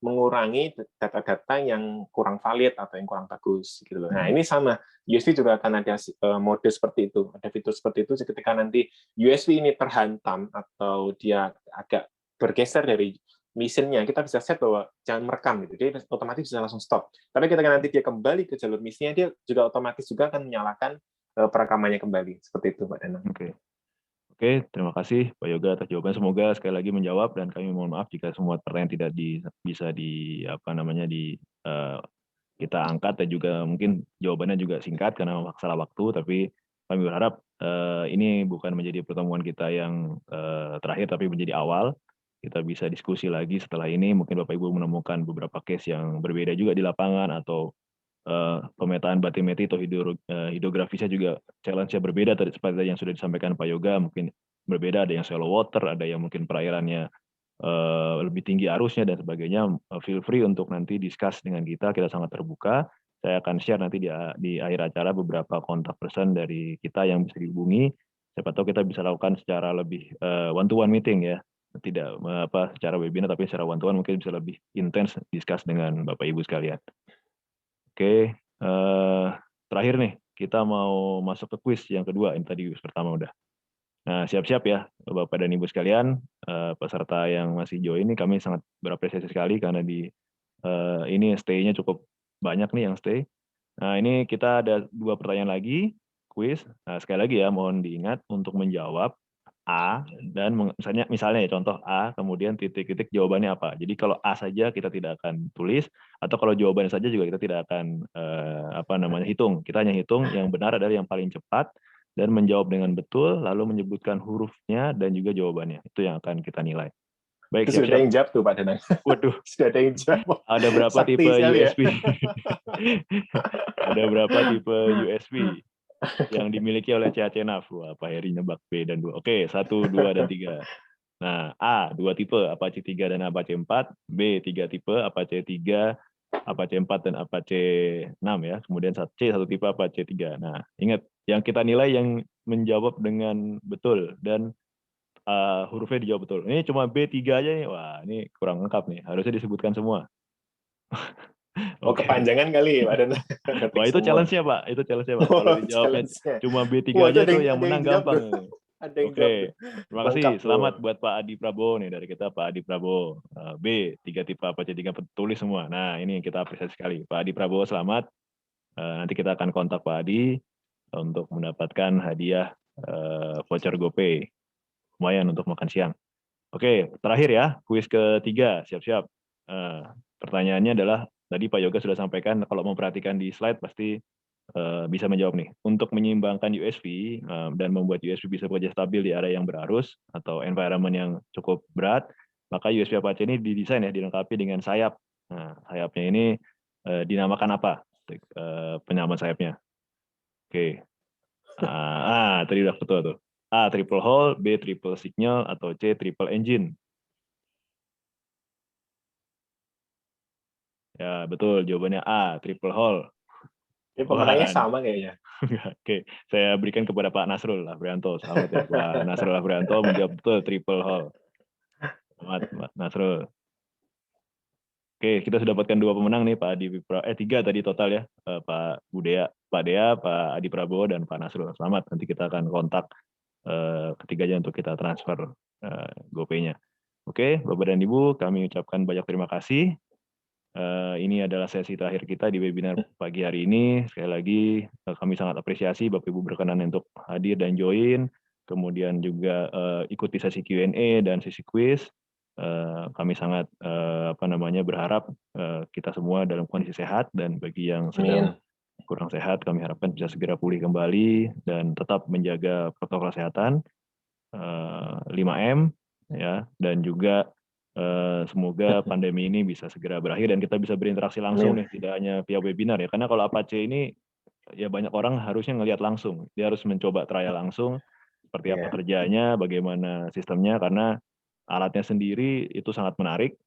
mengurangi data-data yang kurang valid atau yang kurang bagus gitu loh. Nah, ini sama USB juga akan ada mode seperti itu, ada fitur seperti itu ketika nanti USB ini terhantam atau dia agak bergeser dari misinya, kita bisa set bahwa jangan merekam gitu, dia otomatis bisa langsung stop. Tapi ketika nanti dia kembali ke jalur misinya, dia juga otomatis juga akan menyalakan perekamannya kembali, seperti itu, Mbak Danang. Oke, terima kasih Pak Yoga atas jawaban. Semoga sekali lagi menjawab dan kami mohon maaf jika semua pertanyaan tidak bisa kita angkat dan juga mungkin jawabannya juga singkat karena masalah waktu. Tapi kami berharap ini bukan menjadi pertemuan kita yang terakhir, tapi menjadi awal. Kita bisa diskusi lagi setelah ini. Mungkin Bapak Ibu menemukan beberapa case yang berbeda juga di lapangan atau pemetaan batimetri atau hidrografisnya juga challenge-nya berbeda seperti yang sudah disampaikan Pak Yoga, mungkin berbeda, ada yang shallow water, ada yang mungkin perairannya lebih tinggi arusnya dan sebagainya. Feel free untuk nanti discuss dengan kita sangat terbuka. Saya akan share nanti di akhir acara beberapa kontak person dari kita yang bisa dihubungi. Siapa tahu kita bisa lakukan secara lebih one-to-one meeting ya, tidak secara webinar tapi secara one-to-one mungkin bisa lebih intens discuss dengan Bapak Ibu sekalian. Oke, terakhir nih, kita mau masuk ke kuis yang kedua. Ini tadi kuis pertama udah. Nah, siap-siap ya, Bapak dan Ibu sekalian, peserta yang masih join ini kami sangat berapresiasi sekali karena ini stay-nya cukup banyak nih yang stay. Nah, ini kita ada 2 pertanyaan lagi, kuis. Nah, sekali lagi ya, mohon diingat untuk menjawab A dan misalnya ya contoh A kemudian titik-titik jawabannya apa. Jadi kalau A saja kita tidak akan tulis atau kalau jawabannya saja juga kita tidak akan hitung. Kita hanya hitung yang benar adalah yang paling cepat dan menjawab dengan betul lalu menyebutkan hurufnya dan juga jawabannya. Itu yang akan kita nilai. Baik, siap-siap. Sudah ada yang jawab tuh Pak Danang. Waduh. Sudah ada yang jawab. Ada berapa tipe USB? Ada berapa tipe USB? Yang dimiliki oleh CAC-NAV. Wah, Pak Heri nebak B dan 2. Oke, 1, 2, dan 3. Nah, A, 2 tipe, Apache 3 dan Apache 4. B, 3 tipe, Apache 3, Apache 4, dan Apache 6 ya. Kemudian C, 1 tipe, Apache 3. Nah, ingat, yang kita nilai yang menjawab dengan betul dan hurufnya dijawab betul. Ini cuma B3 aja nih. Wah, ini kurang lengkap nih. Harusnya disebutkan semua. Oh, kepanjangan kali Pak Danang. Wah, itu challenge-nya Pak. Itu challenge-nya Pak. Kalau dijawabnya cuma B3 aja tuh yang menang gampang. Oke, terima kasih. Selamat buat Pak Adi Prabowo nih dari kita, Pak Adi Prabowo. B, 3 tipe Apache 3 tulis semua. Nah, ini yang kita apresiasi sekali. Pak Adi Prabowo, selamat. Nanti kita akan kontak Pak Adi untuk mendapatkan hadiah voucher GoPay. Lumayan untuk makan siang. Oke, terakhir ya, kuis ketiga. Siap-siap. Pertanyaannya adalah, tadi Pak Yoga sudah sampaikan, kalau memperhatikan di slide pasti bisa menjawab nih. Untuk menyeimbangkan USB dan membuat USB bisa bekerja stabil di area yang berarus atau environment yang cukup berat, maka USB Apache ini didesain ya, dilengkapi dengan sayap. Nah, sayapnya ini dinamakan apa? Penyamaan sayapnya. Oke. Tadi udah betul tuh. A, triple hull, B, triple signal, atau C, triple engine. Ya, betul. Jawabannya A, triple hull. Ini pemenangnya sama kayaknya. Oke, saya berikan kepada Pak Nasrul Abrianto. Selamat ya, Pak Nasrul Abrianto menjawab betul triple hull. Selamat, Pak Nasrul. Oke, kita sudah dapatkan 2 pemenang nih, Pak Adi 3 tadi total ya, Pak Dea, Pak Adi Prabowo, dan Pak Nasrul. Selamat, nanti kita akan kontak ketiganya untuk kita transfer GoPay-nya. Oke, Bapak dan Ibu, kami ucapkan banyak terima kasih. Ini adalah sesi terakhir kita di webinar pagi hari ini. Sekali lagi, kami sangat apresiasi Bapak Ibu berkenan untuk hadir dan join, kemudian juga ikuti sesi Q&A dan sesi quiz. Kami sangat berharap kita semua dalam kondisi sehat, dan bagi yang sedang kurang sehat, kami harapkan bisa segera pulih kembali dan tetap menjaga protokol kesehatan 5M ya, dan juga semoga pandemi ini bisa segera berakhir dan kita bisa berinteraksi langsung nih, tidak hanya via webinar ya, karena kalau Apache ini ya banyak orang harusnya ngelihat langsung, dia harus mencoba trial langsung seperti apa kerjanya, bagaimana sistemnya, karena alatnya sendiri itu sangat menarik.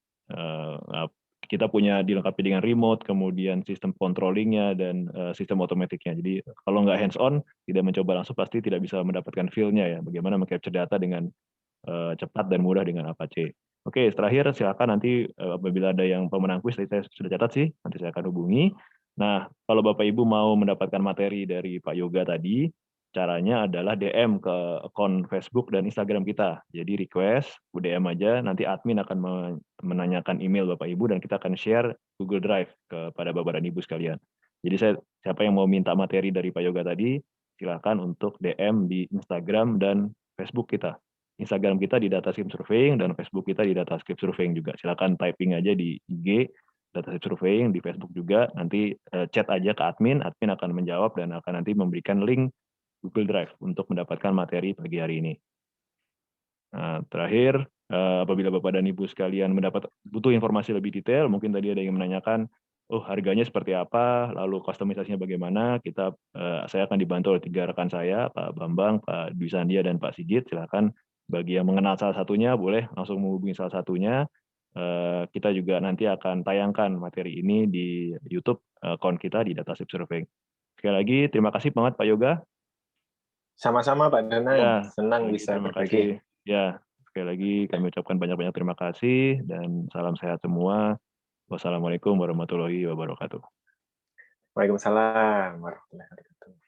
kita punya dilengkapi dengan remote, kemudian sistem controlling-nya dan sistem otomatiknya. Jadi kalau nggak hands-on, tidak mencoba langsung pasti tidak bisa mendapatkan feel-nya ya. Bagaimana meng-capture data dengan cepat dan mudah dengan Apache. Oke, terakhir silakan nanti apabila ada yang pemenang kuis, tadi saya sudah catat sih, nanti saya akan hubungi. Nah, kalau Bapak Ibu mau mendapatkan materi dari Pak Yoga tadi, caranya adalah DM ke akun Facebook dan Instagram kita. Jadi request, DM aja, nanti admin akan menanyakan email Bapak Ibu dan kita akan share Google Drive kepada Bapak dan Ibu sekalian. Jadi siapa yang mau minta materi dari Pak Yoga tadi, silakan untuk DM di Instagram dan Facebook kita. Instagram kita di Datascape Surveying dan Facebook kita di Datascape Surveying juga. Silakan typing aja di IG Datascape Surveying, di Facebook juga. Nanti chat aja ke admin akan menjawab dan akan nanti memberikan link Google Drive untuk mendapatkan materi pagi hari ini. Nah, terakhir, apabila Bapak dan Ibu sekalian butuh informasi lebih detail, mungkin tadi ada yang menanyakan, oh harganya seperti apa, lalu customisasinya bagaimana, saya akan dibantu oleh 3 rekan saya, Pak Bambang, Pak Dwi Sandia, dan Pak Sigit. Silakan bagi yang mengenal salah satunya, boleh langsung menghubungi salah satunya. Kita juga nanti akan tayangkan materi ini di YouTube akun kita di Datascape Surveying. Sekali lagi, terima kasih banget Pak Yoga. Sama-sama Pak Danang, Ya, senang lagi bisa terima berbagi. kasih. Ya, sekali lagi kami ucapkan banyak-banyak terima kasih dan salam sehat semua. Wassalamualaikum warahmatullahi wabarakatuh. Waalaikumsalam warahmatullahi wabarakatuh.